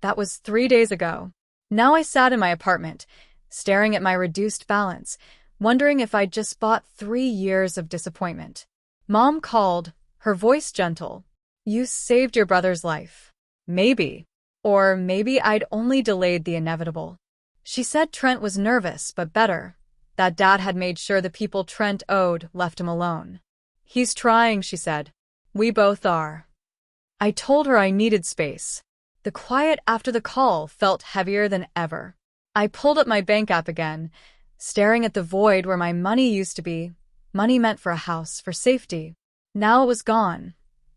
That was 3 days ago. Now I sat in my apartment, staring at my reduced balance, wondering if I'd just bought 3 years of disappointment. Mom called, her voice gentle. You saved your brother's life. Maybe. Or maybe I'd only delayed the inevitable. She said Trent was nervous, but better. That Dad had made sure the people Trent owed left him alone. He's trying, she said. We both are. I told her I needed space. The quiet after the call felt heavier than ever. I pulled up my bank app again, staring at the void where my money used to be. Money meant for a house, for safety. Now it was gone,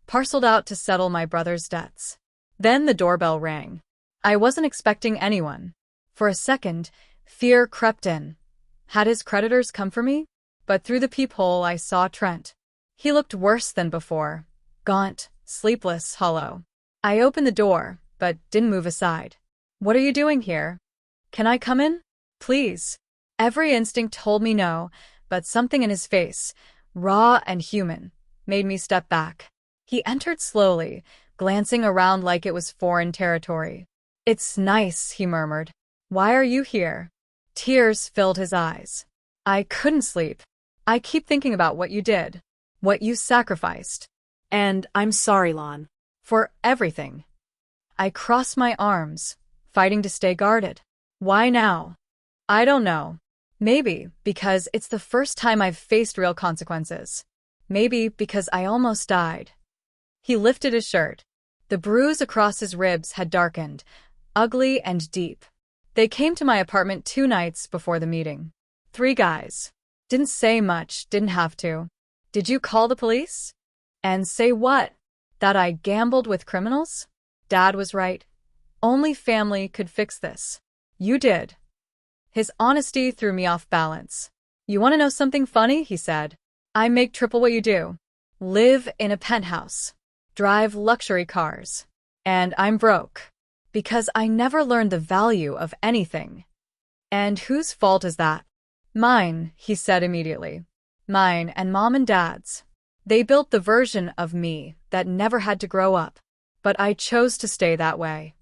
parceled out to settle my brother's debts. Then the doorbell rang. I wasn't expecting anyone. For a second, fear crept in. Had his creditors come for me? But through the peephole I saw Trent. He looked worse than before. Gaunt, sleepless, hollow. I opened the door, but didn't move aside. What are you doing here? Can I come in? Please. Every instinct told me no, but something in his face, raw and human, made me step back. He entered slowly, glancing around like it was foreign territory. It's nice, he murmured. Why are you here? Tears filled his eyes. I couldn't sleep. I keep thinking about what you did, what you sacrificed. And I'm sorry, Lon. For everything. I crossed my arms, fighting to stay guarded. Why now? I don't know. Maybe because it's the first time I've faced real consequences. Maybe because I almost died. He lifted his shirt. The bruise across his ribs had darkened, ugly and deep. They came to my apartment 2 nights before the meeting. 3 guys. Didn't say much, didn't have to. Did you call the police? And say what? That I gambled with criminals? Dad was right. Only family could fix this. You did. His honesty threw me off balance. You want to know something funny? He said. I make triple what you do. Live in a penthouse. Drive luxury cars. And I'm broke. Because I never learned the value of anything. And whose fault is that? Mine, he said immediately. Mine and Mom and Dad's. They built the version of me that never had to grow up. But I chose to stay that way.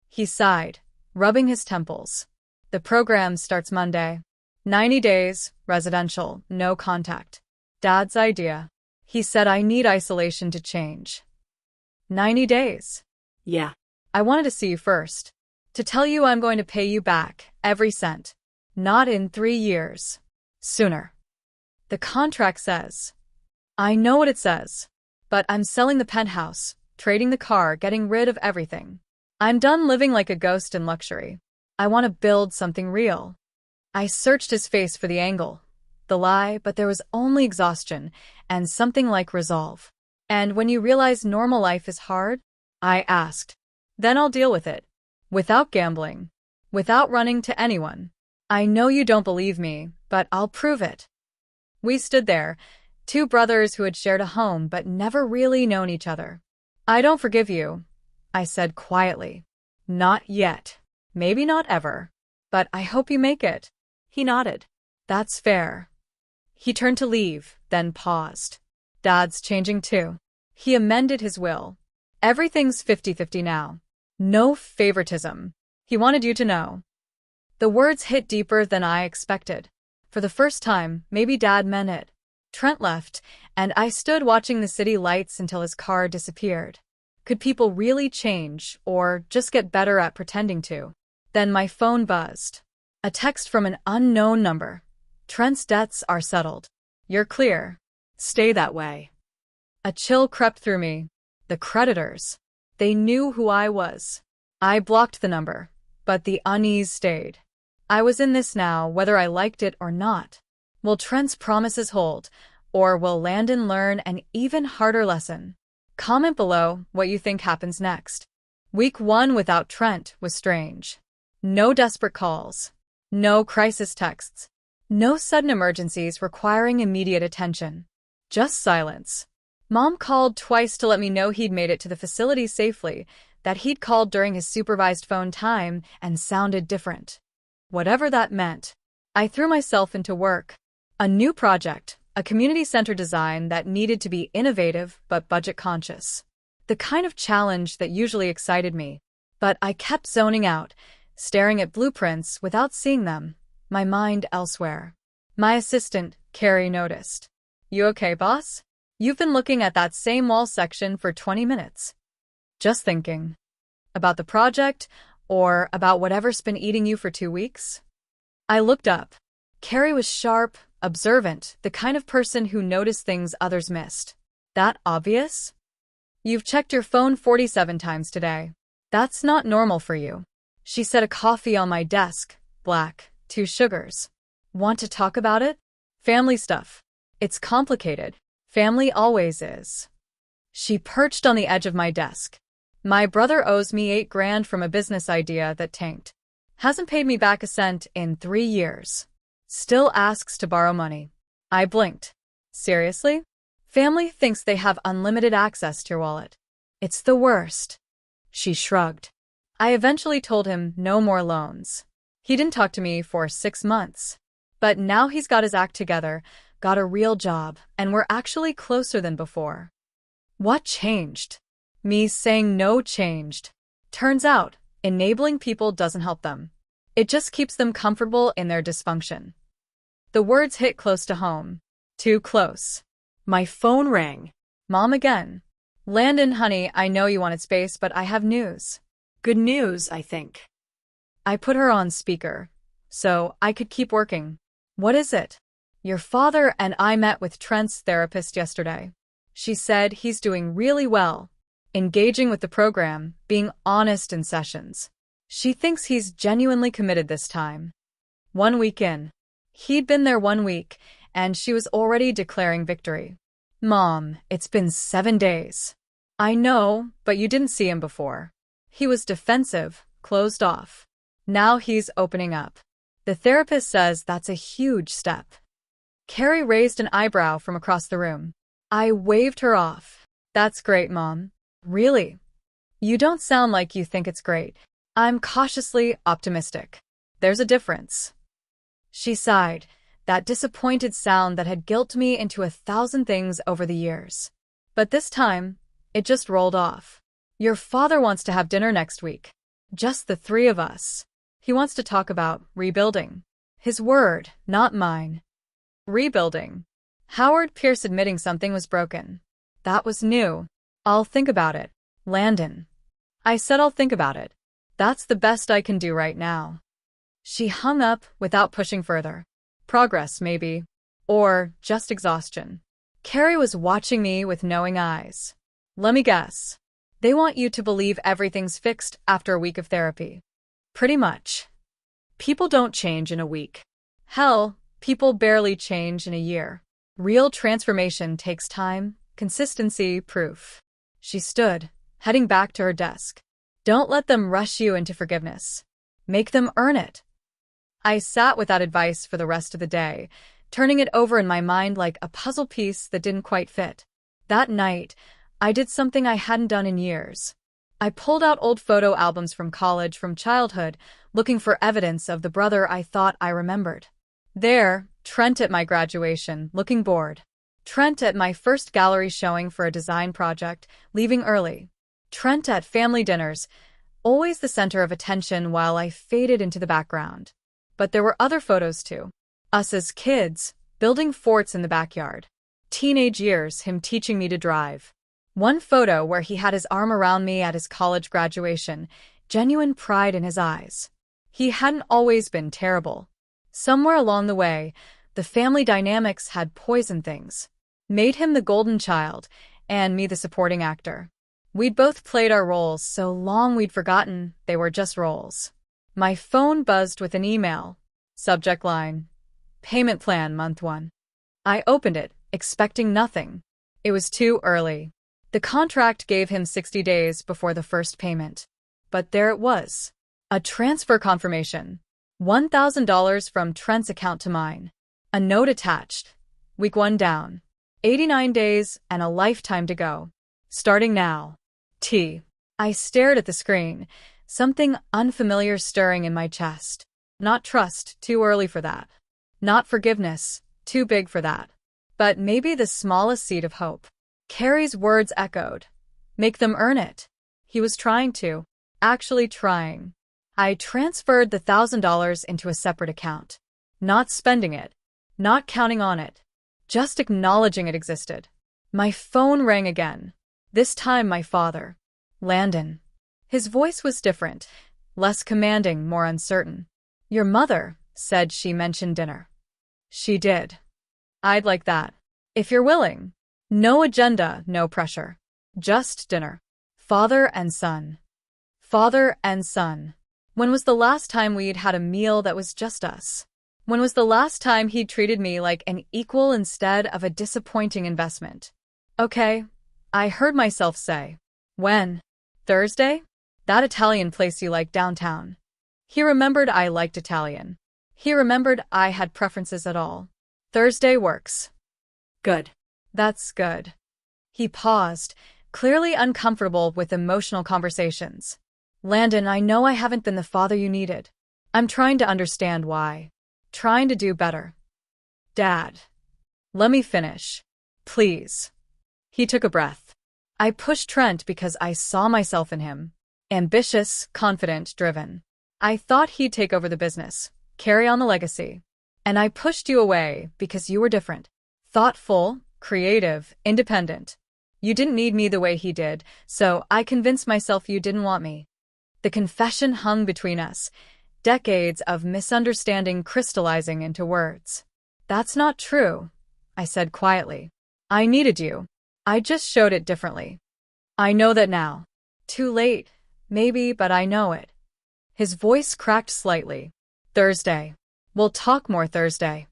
He sighed, rubbing his temples. The program starts Monday. 90 days, residential, no contact. Dad's idea. He said I need isolation to change. 90 days. Yeah. I wanted to see you first. To tell you I'm going to pay you back, every cent. Not in 3 years. Sooner. The contract says. I know what it says. But I'm selling the penthouse, trading the car, getting rid of everything. I'm done living like a ghost in luxury. I want to build something real. I searched his face for the angle, the lie, but there was only exhaustion and something like resolve. And when you realize normal life is hard, I asked, then I'll deal with it. Without gambling. Without running to anyone. I know you don't believe me, but I'll prove it. We stood there, 2 brothers who had shared a home but never really known each other. I don't forgive you, I said quietly. Not yet. Maybe not ever. But I hope you make it. He nodded. That's fair. He turned to leave, then paused. Dad's changing too. He amended his will. Everything's 50-50 now. No favoritism. He wanted you to know. The words hit deeper than I expected. For the first time, maybe Dad meant it. Trent left, and I stood watching the city lights until his car disappeared. Could people really change, or just get better at pretending to? Then my phone buzzed. A text from an unknown number. Trent's debts are settled. You're clear. Stay that way. A chill crept through me. The creditors. They knew who I was. I blocked the number, but the unease stayed. I was in this now, whether I liked it or not. Will Trent's promises hold, or will Landon learn an even harder lesson? Comment below what you think happens next. Week 1 without Trent was strange. No desperate calls. No crisis texts. No sudden emergencies requiring immediate attention. Just silence. Mom called twice to let me know he'd made it to the facility safely, that he'd called during his supervised phone time and sounded different. Whatever that meant. I threw myself into work. A new project, a community center design that needed to be innovative but budget-conscious. The kind of challenge that usually excited me. But I kept zoning out, staring at blueprints without seeing them, my mind elsewhere. My assistant, Carrie, noticed. You okay, boss? You've been looking at that same wall section for 20 minutes. Just thinking. About the project, or about whatever's been eating you for 2 weeks? I looked up. Carrie was sharp, observant, the kind of person who noticed things others missed. That obvious? You've checked your phone 47 times today. That's not normal for you. She set a coffee on my desk, black, 2 sugars. Want to talk about it? Family stuff. It's complicated. Family always is. She perched on the edge of my desk. My brother owes me $8,000 from a business idea that tanked. Hasn't paid me back a cent in 3 years. Still asks to borrow money. I blinked. Seriously? Family thinks they have unlimited access to your wallet. It's the worst. She shrugged. I eventually told him no more loans. He didn't talk to me for 6 months. But now he's got his act together, got a real job, and we're actually closer than before. What changed? Me saying no changed. Turns out, enabling people doesn't help them. It just keeps them comfortable in their dysfunction. The words hit close to home. Too close. My phone rang. Mom again. Landon, honey, I know you wanted space, but I have news. Good news, I think. I put her on speaker, so I could keep working. What is it? Your father and I met with Trent's therapist yesterday. She said he's doing really well, engaging with the program, being honest in sessions. She thinks he's genuinely committed this time. 1 week in. He'd been there 1 week, and she was already declaring victory. Mom, it's been 7 days. I know, but you didn't see him before. He was defensive, closed off. Now he's opening up. The therapist says that's a huge step. Carrie raised an eyebrow from across the room. I waved her off. That's great, Mom. Really? You don't sound like you think it's great. I'm cautiously optimistic. There's a difference. She sighed, that disappointed sound that had guilt me into 1,000 things over the years. But this time, it just rolled off. Your father wants to have dinner next week. Just the 3 of us. He wants to talk about rebuilding. His word, not mine. Rebuilding. Howard Pierce admitting something was broken. That was new. I'll think about it. Landon. I said I'll think about it. That's the best I can do right now. She hung up without pushing further. Progress, maybe. Or just exhaustion. Carrie was watching me with knowing eyes. Let me guess. They want you to believe everything's fixed after a week of therapy. Pretty much. People don't change in a week. Hell, people barely change in a year. Real transformation takes time, consistency, proof. She stood, heading back to her desk. Don't let them rush you into forgiveness. Make them earn it. I sat with that advice for the rest of the day, turning it over in my mind like a puzzle piece that didn't quite fit. That night, I did something I hadn't done in years. I pulled out old photo albums from college, from childhood, looking for evidence of the brother I thought I remembered. There, Trent at my graduation, looking bored. Trent at my first gallery showing for a design project, leaving early. Trent at family dinners, always the center of attention while I faded into the background. But there were other photos too. Us as kids, building forts in the backyard. Teenage years, him teaching me to drive. One photo where he had his arm around me at his college graduation, genuine pride in his eyes. He hadn't always been terrible. Somewhere along the way, the family dynamics had poisoned things. Made him the golden child, and me the supporting actor. We'd both played our roles so long we'd forgotten they were just roles. My phone buzzed with an email. Subject line: Payment plan month 1. I opened it, expecting nothing. It was too early. The contract gave him 60 days before the first payment. But there it was. A transfer confirmation. $1,000 from Trent's account to mine. A note attached. Week 1 down. 89 days and a lifetime to go. Starting now. I stared at the screen, something unfamiliar stirring in my chest. Not trust, too early for that. Not forgiveness, too big for that. But maybe the smallest seed of hope. Carrie's words echoed. Make them earn it. He was trying to. Actually trying. I transferred the $1,000 into a separate account. Not spending it. Not counting on it. Just acknowledging it existed. My phone rang again. This time my father. Landon. His voice was different. Less commanding, more uncertain. Your mother said she mentioned dinner. She did. I'd like that. If you're willing. No agenda, no pressure. Just dinner. Father and son. Father and son. When was the last time we'd had a meal that was just us? When was the last time he'd treated me like an equal instead of a disappointing investment? Okay, I heard myself say. When? Thursday? That Italian place you like downtown. He remembered I liked Italian. He remembered I had preferences at all. Thursday works. Good. That's good. He paused, clearly uncomfortable with emotional conversations. Landon, I know I haven't been the father you needed. I'm trying to understand why. Trying to do better. Dad. Let me finish. Please. He took a breath. I pushed Trent because I saw myself in him. Ambitious, confident, driven. I thought he'd take over the business, carry on the legacy. And I pushed you away because you were different. Thoughtful, creative, independent. You didn't need me the way he did, so I convinced myself you didn't want me. The confession hung between us, decades of misunderstanding crystallizing into words. That's not true, I said quietly. I needed you. I just showed it differently. I know that now. Too late, maybe, but I know it. His voice cracked slightly. Thursday. We'll talk more Thursday.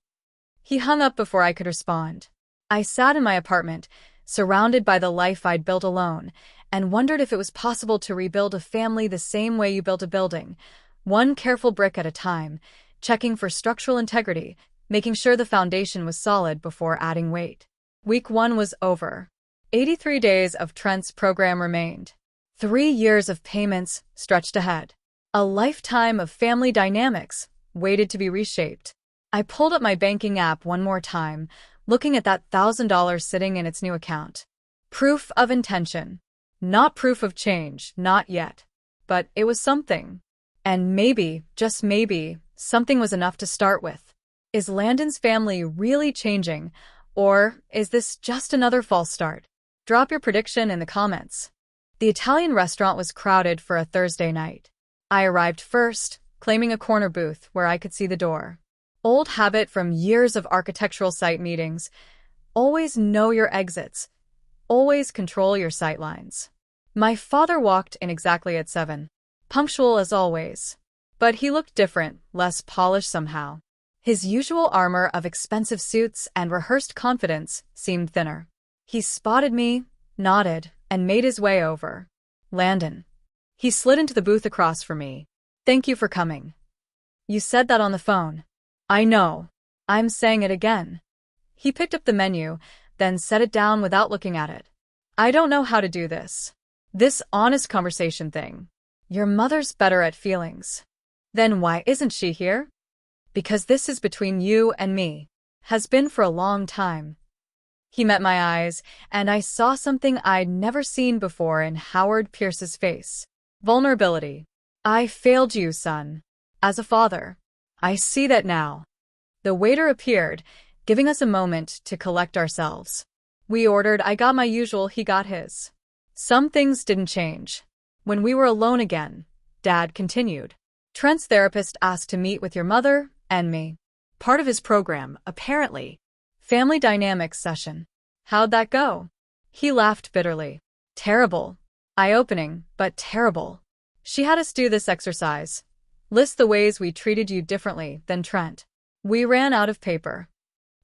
He hung up before I could respond. I sat in my apartment, surrounded by the life I'd built alone, and wondered if it was possible to rebuild a family the same way you built a building, one careful brick at a time, checking for structural integrity, making sure the foundation was solid before adding weight. Week 1 was over. 83 days of Trent's program remained. 3 years of payments stretched ahead. A lifetime of family dynamics waited to be reshaped. I pulled up my banking app one more time, looking at that $1,000 sitting in its new account. Proof of intention. Not proof of change, not yet. But it was something. And maybe, just maybe, something was enough to start with. Is Landon's family really changing, or is this just another false start? Drop your prediction in the comments. The Italian restaurant was crowded for a Thursday night. I arrived first, claiming a corner booth where I could see the door. Old habit from years of architectural site meetings. Always know your exits. Always control your sightlines. My father walked in exactly at 7. Punctual as always. But he looked different, less polished somehow. His usual armor of expensive suits and rehearsed confidence seemed thinner. He spotted me, nodded, and made his way over. Landon. He slid into the booth across from me. Thank you for coming. You said that on the phone. I know. I'm saying it again. He picked up the menu, then set it down without looking at it. I don't know how to do this. This honest conversation thing. Your mother's better at feelings. Then why isn't she here? Because this is between you and me. Has been for a long time. He met my eyes, and I saw something I'd never seen before in Howard Pierce's face. Vulnerability. I failed you, son. As a father. I see that now. The waiter appeared, giving us a moment to collect ourselves. We ordered, I got my usual, he got his. Some things didn't change. When we were alone again, Dad continued. Trent's therapist asked to meet with your mother and me. Part of his program, apparently. Family dynamics session. How'd that go? He laughed bitterly. Terrible. Eye-opening, but terrible. She had us do this exercise. List the ways we treated you differently than Trent. We ran out of paper.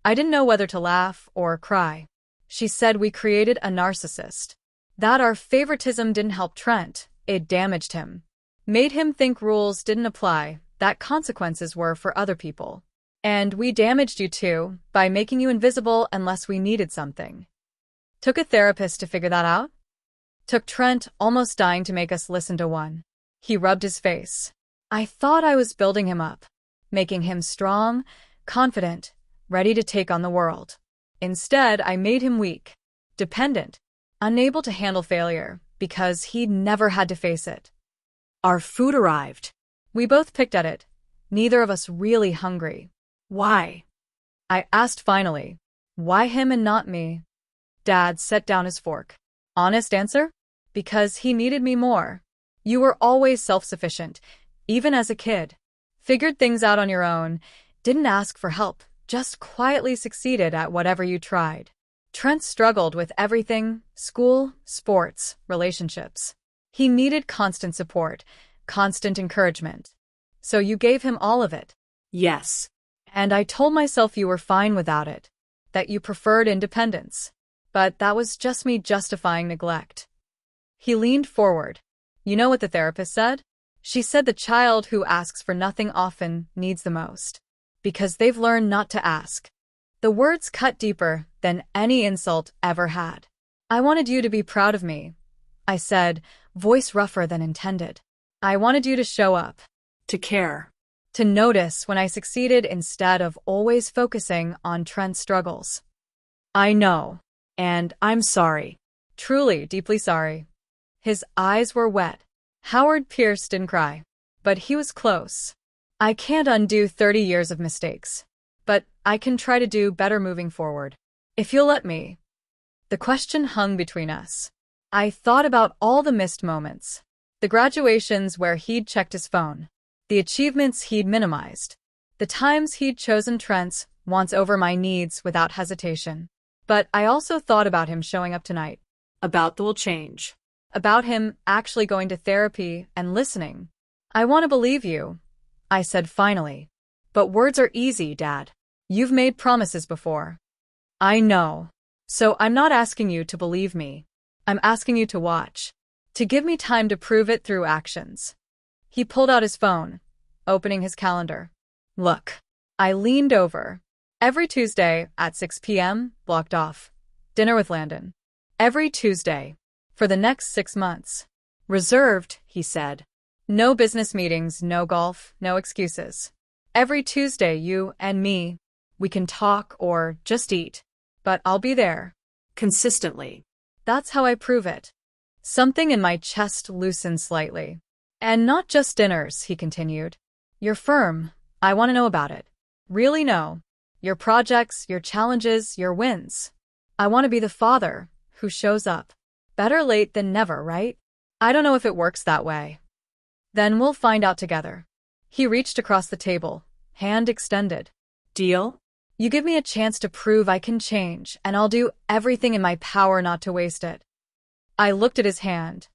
I didn't know whether to laugh or cry. She said we created a narcissist. That our favoritism didn't help Trent, it damaged him. Made him think rules didn't apply, that consequences were for other people. And we damaged you too, by making you invisible unless we needed something. Took a therapist to figure that out? Took Trent almost dying to make us listen to one. He rubbed his face. I thought I was building him up, making him strong, confident, ready to take on the world. Instead, I made him weak, dependent, unable to handle failure, because he'd never had to face it. Our food arrived. We both picked at it, neither of us really hungry. Why? I asked finally. Why him and not me? Dad set down his fork. Honest answer? Because he needed me more. You were always self-sufficient, even as a kid. Figured things out on your own, didn't ask for help, just quietly succeeded at whatever you tried. Trent struggled with everything, school, sports, relationships. He needed constant support, constant encouragement. So you gave him all of it. Yes. And I told myself you were fine without it, that you preferred independence. But that was just me justifying neglect. He leaned forward. You know what the therapist said? She said the child who asks for nothing often needs the most. Because they've learned not to ask. The words cut deeper than any insult ever had. I wanted you to be proud of me, I said, voice rougher than intended. I wanted you to show up. To care. To notice when I succeeded instead of always focusing on Trent's struggles. I know. And I'm sorry. Truly, deeply sorry. His eyes were wet. Howard Pierce didn't cry. But he was close. I can't undo 30 years of mistakes. But I can try to do better moving forward. If you'll let me. The question hung between us. I thought about all the missed moments. The graduations where he'd checked his phone. The achievements he'd minimized. The times he'd chosen Trent's wants over my needs without hesitation. But I also thought about him showing up tonight. About the will change. About him actually going to therapy and listening. I want to believe you, I said finally. But words are easy, Dad. You've made promises before. I know. So I'm not asking you to believe me. I'm asking you to watch. To give me time to prove it through actions. He pulled out his phone, opening his calendar. Look. I leaned over. Every Tuesday at 6 p.m., blocked off. Dinner with Landon. Every Tuesday. For the next 6 months. Reserved, he said. No business meetings, no golf, no excuses. Every Tuesday, you and me. We can talk or just eat. But I'll be there. Consistently. That's how I prove it. Something in my chest loosened slightly. And not just dinners, he continued. You're firm. I want to know about it. Really know. Your projects, your challenges, your wins. I want to be the father who shows up. Better late than never, right? I don't know if it works that way. Then we'll find out together. He reached across the table, hand extended. Deal? You give me a chance to prove I can change, and I'll do everything in my power not to waste it. I looked at his hand,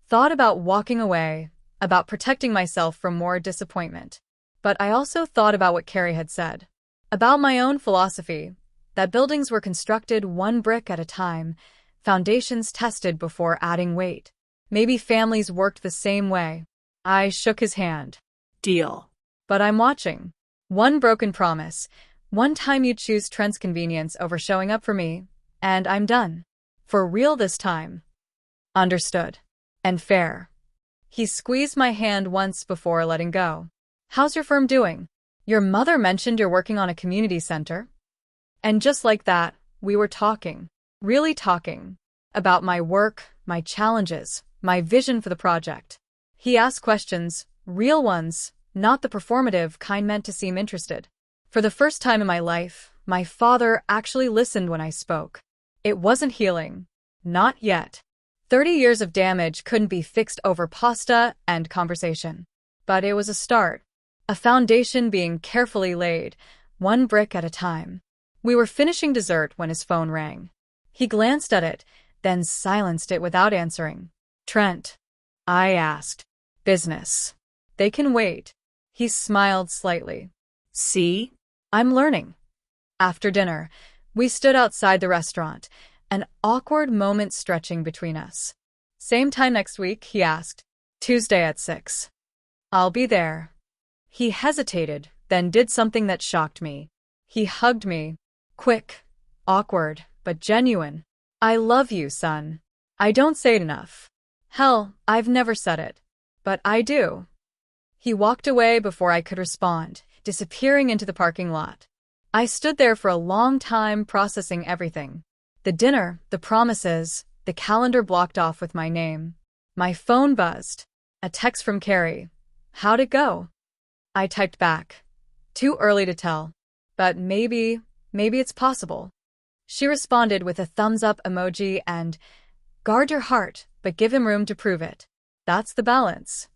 thought about walking away, about protecting myself from more disappointment. But I also thought about what Carrie had said. About my own philosophy, that buildings were constructed one brick at a time, foundations tested before adding weight. Maybe families worked the same way. I shook his hand. Deal. But I'm watching. One broken promise. One time you choose Trent's convenience over showing up for me, and I'm done. For real this time. Understood. And fair. He squeezed my hand once before letting go. How's your firm doing? Your mother mentioned you're working on a community center. And just like that, we were talking. Really talking. About my work, my challenges, my vision for the project. He asked questions, real ones, not the performative kind meant to seem interested. For the first time in my life, my father actually listened when I spoke. It wasn't healing. Not yet. 30 years of damage couldn't be fixed over pasta and conversation. But it was a start. A foundation being carefully laid, one brick at a time. We were finishing dessert when his phone rang. He glanced at it, then silenced it without answering. Trent. I asked. Business. They can wait. He smiled slightly. See? I'm learning. After dinner, we stood outside the restaurant, an awkward moment stretching between us. Same time next week, he asked. Tuesday at 6. I'll be there. He hesitated, then did something that shocked me. He hugged me. Quick, awkward, but genuine. I love you, son. I don't say it enough. Hell, I've never said it. But I do. He walked away before I could respond, disappearing into the parking lot. I stood there for a long time processing everything. The dinner, the promises, the calendar blocked off with my name. My phone buzzed. A text from Carrie. How'd it go? I typed back. Too early to tell. But maybe it's possible. She responded with a thumbs up emoji and, guard your heart, but give him room to prove it. That's the balance.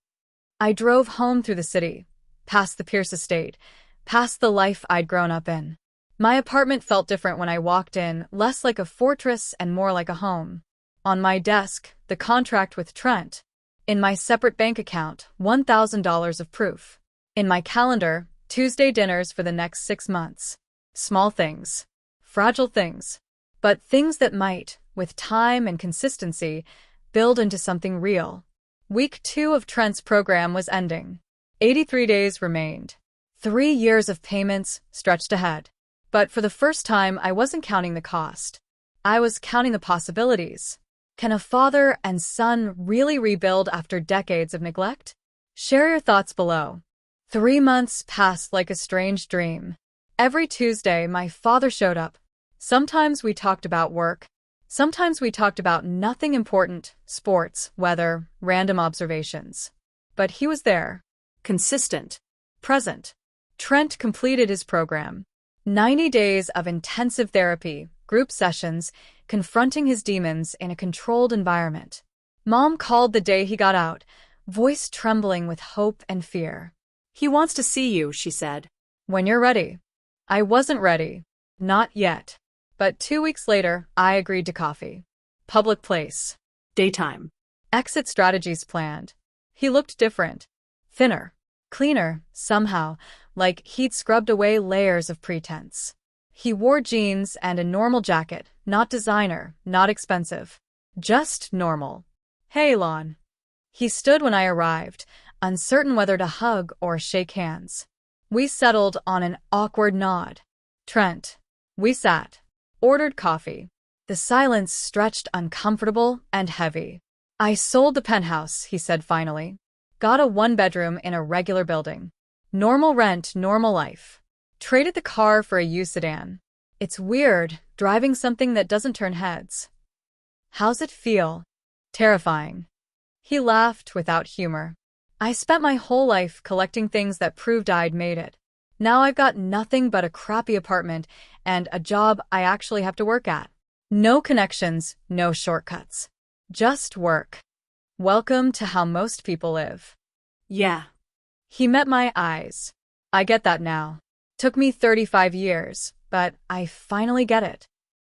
I drove home through the city, past the Pierce estate, past the life I'd grown up in. My apartment felt different when I walked in, less like a fortress and more like a home. On my desk, the contract with Trent. In my separate bank account, $1,000 of proof. In my calendar, Tuesday dinners for the next 6 months. Small things. Fragile things. But things that might, with time and consistency, build into something real. Week 2 of Trent's program was ending. 83 days remained. 3 years of payments stretched ahead. But for the first time, I wasn't counting the cost. I was counting the possibilities. Can a father and son really rebuild after decades of neglect? Share your thoughts below. 3 months passed like a strange dream. Every Tuesday, my father showed up. Sometimes we talked about work. Sometimes we talked about nothing important, sports, weather, random observations. But he was there. Consistent. Present. Trent completed his program. 90 days of intensive therapy, group sessions, confronting his demons in a controlled environment. Mom called the day he got out, voice trembling with hope and fear. He wants to see you, she said. When you're ready. I wasn't ready. Not yet. But 2 weeks later, I agreed to coffee. Public place. Daytime. Exit strategies planned. He looked different. Thinner. Cleaner, somehow, like he'd scrubbed away layers of pretense. He wore jeans and a normal jacket, not designer, not expensive. Just normal. Hey, Lon. He stood when I arrived, uncertain whether to hug or shake hands. We settled on an awkward nod. Trent. We sat. Ordered coffee. The silence stretched uncomfortable and heavy. I sold the penthouse, he said finally. Got a 1-bedroom in a regular building. Normal rent, normal life. Traded the car for a used sedan. It's weird, driving something that doesn't turn heads. How's it feel? Terrifying. He laughed without humor. I spent my whole life collecting things that proved I'd made it. Now I've got nothing but a crappy apartment and a job I actually have to work at. No connections, no shortcuts. Just work. Welcome to how most people live. Yeah. He met my eyes. I get that now. Took me 35 years, but I finally get it.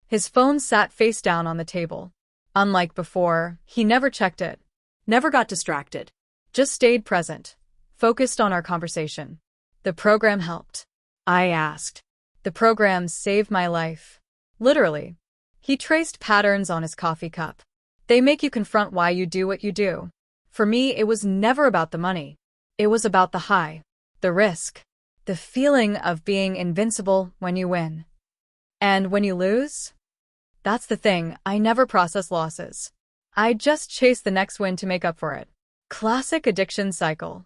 His phone sat face down on the table. Unlike before, he never checked it. Never got distracted. Just stayed present. Focused on our conversation. The program helped. I asked. The program saved my life. Literally. He traced patterns on his coffee cup. They make you confront why you do what you do. For me, it was never about the money. It was about the high, the risk, the feeling of being invincible when you win. And when you lose? That's the thing, I never process losses. I just chase the next win to make up for it. Classic addiction cycle.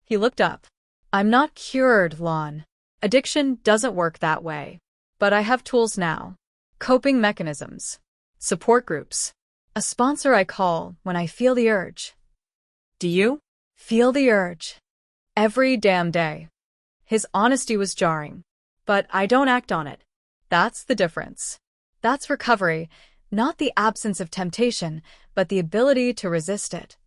He looked up. I'm not cured, Lon. Addiction doesn't work that way. But I have tools now. Coping mechanisms. Support groups. A sponsor I call when I feel the urge. Do you? Feel the urge. Every damn day. His honesty was jarring. But I don't act on it. That's the difference. That's recovery, not the absence of temptation, but the ability to resist it.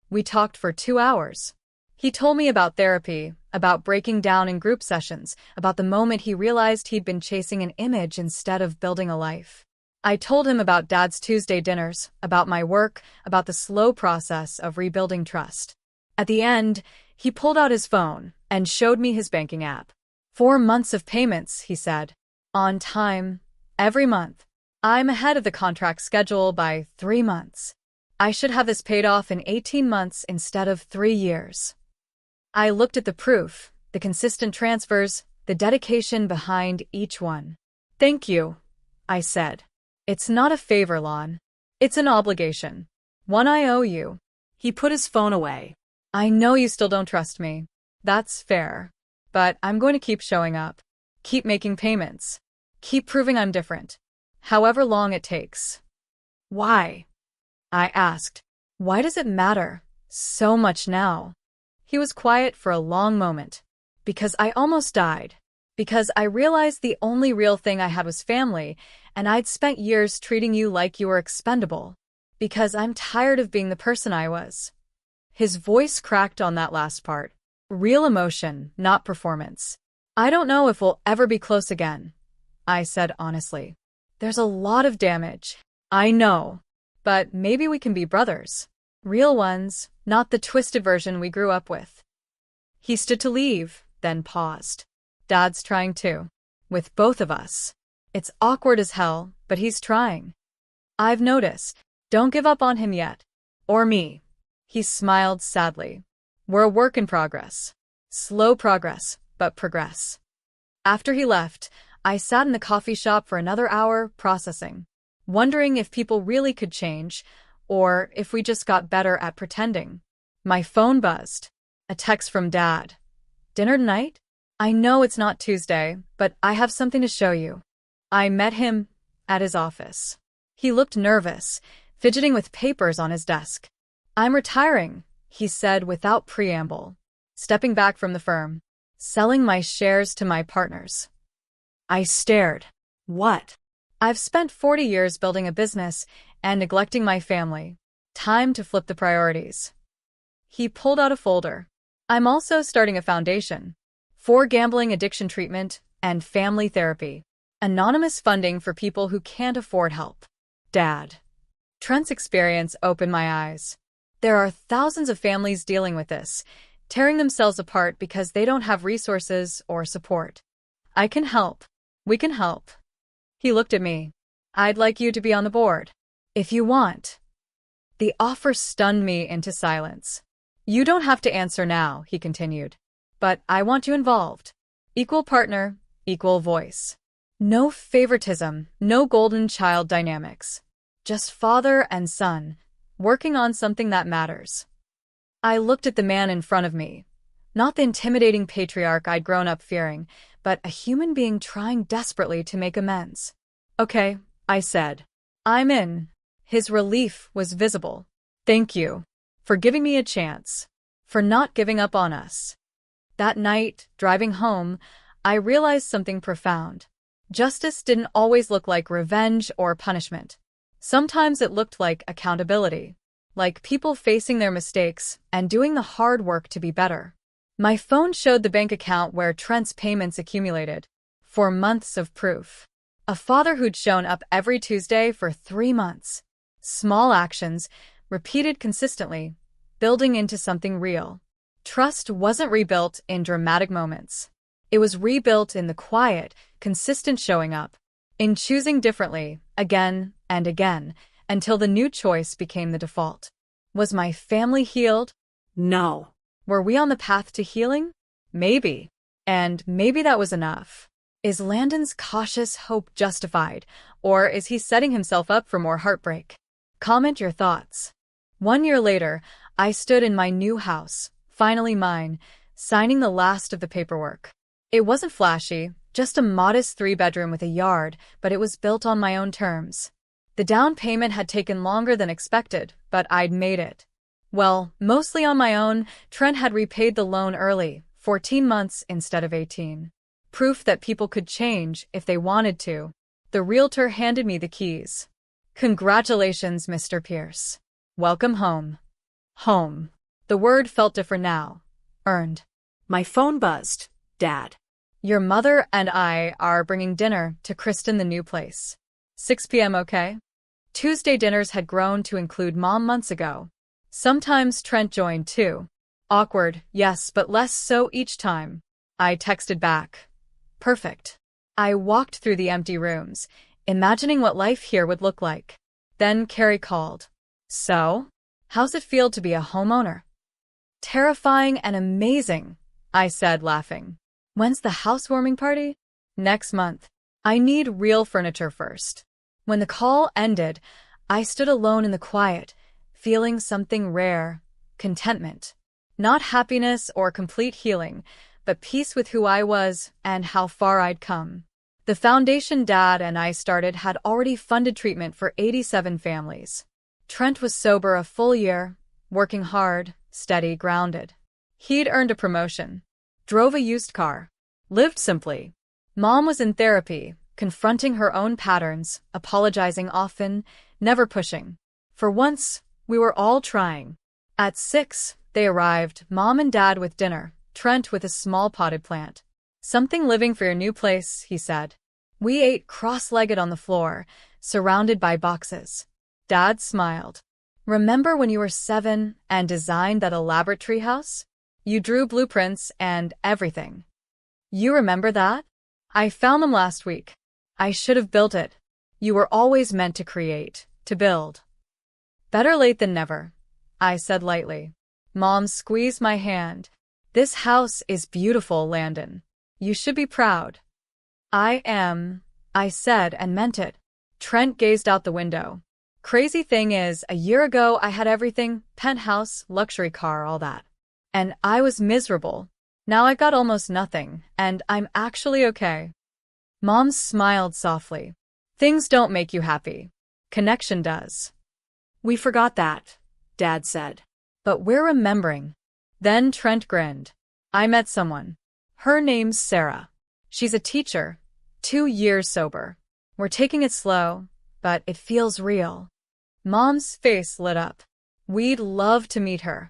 We talked for 2 hours. He told me about therapy, about breaking down in group sessions, about the moment he realized he'd been chasing an image instead of building a life. I told him about Dad's Tuesday dinners, about my work, about the slow process of rebuilding trust. At the end, he pulled out his phone and showed me his banking app. 4 months of payments, he said. On time, every month. I'm ahead of the contract schedule by 3 months. I should have this paid off in 18 months instead of 3 years. I looked at the proof, the consistent transfers, the dedication behind each one. Thank you, I said. It's not a favor, Lon. It's an obligation. One I owe you. He put his phone away. I know you still don't trust me. That's fair. But I'm going to keep showing up. Keep making payments. Keep proving I'm different. However long it takes. Why? I asked. Why does it matter so much now? He was quiet for a long moment. Because I almost died. Because I realized the only real thing I had was family, and I'd spent years treating you like you were expendable. Because I'm tired of being the person I was. His voice cracked on that last part. Real emotion, not performance. I don't know if we'll ever be close again, I said honestly. There's a lot of damage. I know. But maybe we can be brothers. Real ones, not the twisted version we grew up with. He stood to leave, then paused. Dad's trying too. With both of us. It's awkward as hell, but he's trying. I've noticed. Don't give up on him yet. Or me. He smiled sadly. We're a work in progress. Slow progress, but progress. After he left, I sat in the coffee shop for another hour processing, wondering if people really could change, or if we just got better at pretending. My phone buzzed. A text from Dad. Dinner tonight? I know it's not Tuesday, but I have something to show you. I met him at his office. He looked nervous, fidgeting with papers on his desk. I'm retiring, he said without preamble. Stepping back from the firm. Selling my shares to my partners. I stared. What? I've spent 40 years building a business and neglecting my family. Time to flip the priorities. He pulled out a folder. I'm also starting a foundation. For gambling addiction treatment and family therapy. Anonymous funding for people who can't afford help. Dad. Trent's experience opened my eyes. There are thousands of families dealing with this, tearing themselves apart because they don't have resources or support. I can help. We can help. He looked at me. I'd like you to be on the board. If you want. The offer stunned me into silence. You don't have to answer now, he continued. But I want you involved. Equal partner, equal voice. No favoritism, no golden child dynamics. Just father and son, working on something that matters. I looked at the man in front of me. Not the intimidating patriarch I'd grown up fearing, but a human being trying desperately to make amends. Okay, I said. I'm in. His relief was visible. Thank you. For giving me a chance. For not giving up on us. That night, driving home, I realized something profound. Justice didn't always look like revenge or punishment. Sometimes it looked like accountability. Like people facing their mistakes and doing the hard work to be better. My phone showed the bank account where Trent's payments accumulated. 4 months of proof. A father who'd shown up every Tuesday for 3 months. Small actions, repeated consistently, building into something real. Trust wasn't rebuilt in dramatic moments. It was rebuilt in the quiet, consistent showing up. In choosing differently, again and again, until the new choice became the default. Was my family healed? No. Were we on the path to healing? Maybe. And maybe that was enough. Is Landon's cautious hope justified, or is he setting himself up for more heartbreak? Comment your thoughts. 1 year later, I stood in my new house, finally mine, signing the last of the paperwork. It wasn't flashy, just a modest 3-bedroom with a yard, but it was built on my own terms. The down payment had taken longer than expected, but I'd made it. Well, mostly on my own. Trent had repaid the loan early, 14 months instead of 18. Proof that people could change if they wanted to. The realtor handed me the keys. Congratulations, Mr. Pierce. Welcome home. Home. The word felt different now. Earned. My phone buzzed. Dad. Your mother and I are bringing dinner to Kristen the new place. 6 p.m. okay? Tuesday dinners had grown to include Mom months ago. Sometimes Trent joined too. Awkward, yes, but less so each time. I texted back. Perfect. I walked through the empty rooms, imagining what life here would look like. Then Carrie called. So? How's it feel to be a homeowner? Terrifying and amazing, I said, laughing. When's the housewarming party? Next month. I need real furniture first. When the call ended, I stood alone in the quiet, feeling something rare, contentment. Not happiness or complete healing, but peace with who I was and how far I'd come. The foundation Dad and I started had already funded treatment for 87 families. Trent was sober a full year, working hard, steady, grounded. He'd earned a promotion. Drove a used car. Lived simply. Mom was in therapy, confronting her own patterns, apologizing often, never pushing. For once, we were all trying. At 6, they arrived, Mom and Dad with dinner, Trent with a small potted plant. Something living for your new place, he said. We ate cross-legged on the floor, surrounded by boxes. Dad smiled. Remember when you were 7 and designed that elaborate treehouse? You drew blueprints and everything. You remember that? I found them last week. I should have built it. You were always meant to create, to build. Better late than never, I said lightly. Mom squeezed my hand. This house is beautiful, Landon. You should be proud. I am, I said and meant it. Trent gazed out the window. Crazy thing is, a year ago I had everything, penthouse, luxury car, all that. And I was miserable. Now I got almost nothing, and I'm actually okay. Mom smiled softly. Things don't make you happy. Connection does. We forgot that, Dad said. But we're remembering. Then Trent grinned. I met someone. Her name's Sarah. She's a teacher, 2 years sober. We're taking it slow, but it feels real. Mom's face lit up. We'd love to meet her.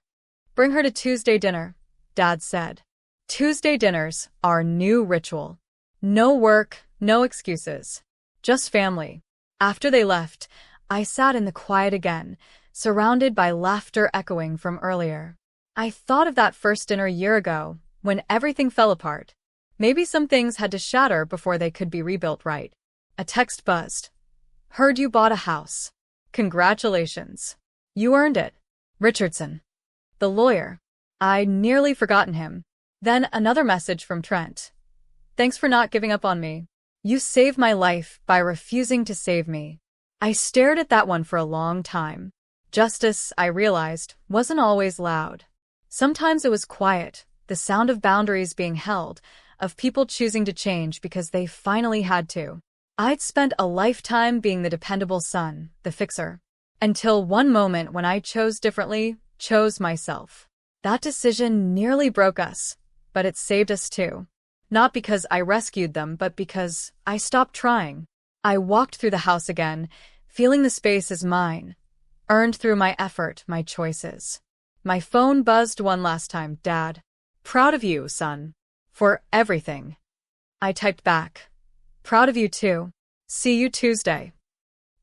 Bring her to Tuesday dinner, Dad said. Tuesday dinners, our new ritual. No work, no excuses. Just family. After they left, I sat in the quiet again, surrounded by laughter echoing from earlier. I thought of that first dinner a year ago, when everything fell apart. Maybe some things had to shatter before they could be rebuilt right. A text buzzed. Heard you bought a house. Congratulations. You earned it. Richardson. The lawyer. I'd nearly forgotten him. Then another message from Trent. Thanks for not giving up on me. You saved my life by refusing to save me. I stared at that one for a long time. Justice, I realized, wasn't always loud. Sometimes it was quiet, the sound of boundaries being held, of people choosing to change because they finally had to. I'd spent a lifetime being the dependable son, the fixer. Until one moment when I chose differently, chose myself. That decision nearly broke us, but it saved us too. Not because I rescued them, but because I stopped trying. I walked through the house again, feeling the space as mine. Earned through my effort, my choices. My phone buzzed one last time, Dad. Proud of you, son. For everything. I typed back. Proud of you too. See you Tuesday.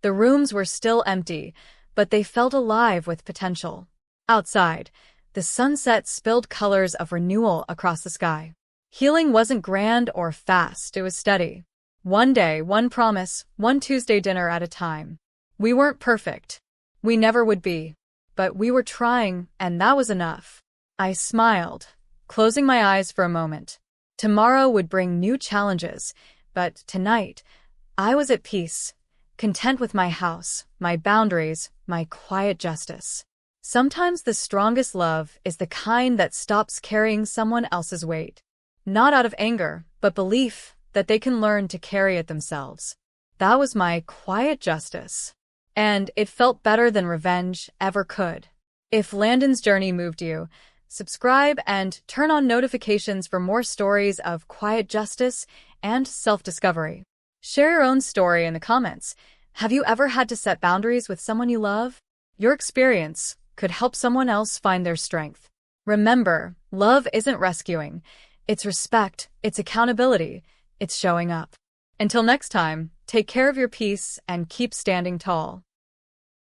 The rooms were still empty, but they felt alive with potential. Outside, the sunset spilled colors of renewal across the sky. Healing wasn't grand or fast, it was steady. One day, one promise, one Tuesday dinner at a time. We weren't perfect. We never would be. But we were trying, and that was enough. I smiled, closing my eyes for a moment. Tomorrow would bring new challenges, but tonight, I was at peace, content with my house, my boundaries, my quiet justice. Sometimes the strongest love is the kind that stops carrying someone else's weight. Not out of anger, but belief that they can learn to carry it themselves. That was my quiet justice. And it felt better than revenge ever could. If Landon's journey moved you, subscribe and turn on notifications for more stories of quiet justice and self-discovery. Share your own story in the comments. Have you ever had to set boundaries with someone you love? Your experience could help someone else find their strength. Remember, love isn't rescuing. It's respect, it's accountability, it's showing up. Until next time, take care of your peace and keep standing tall.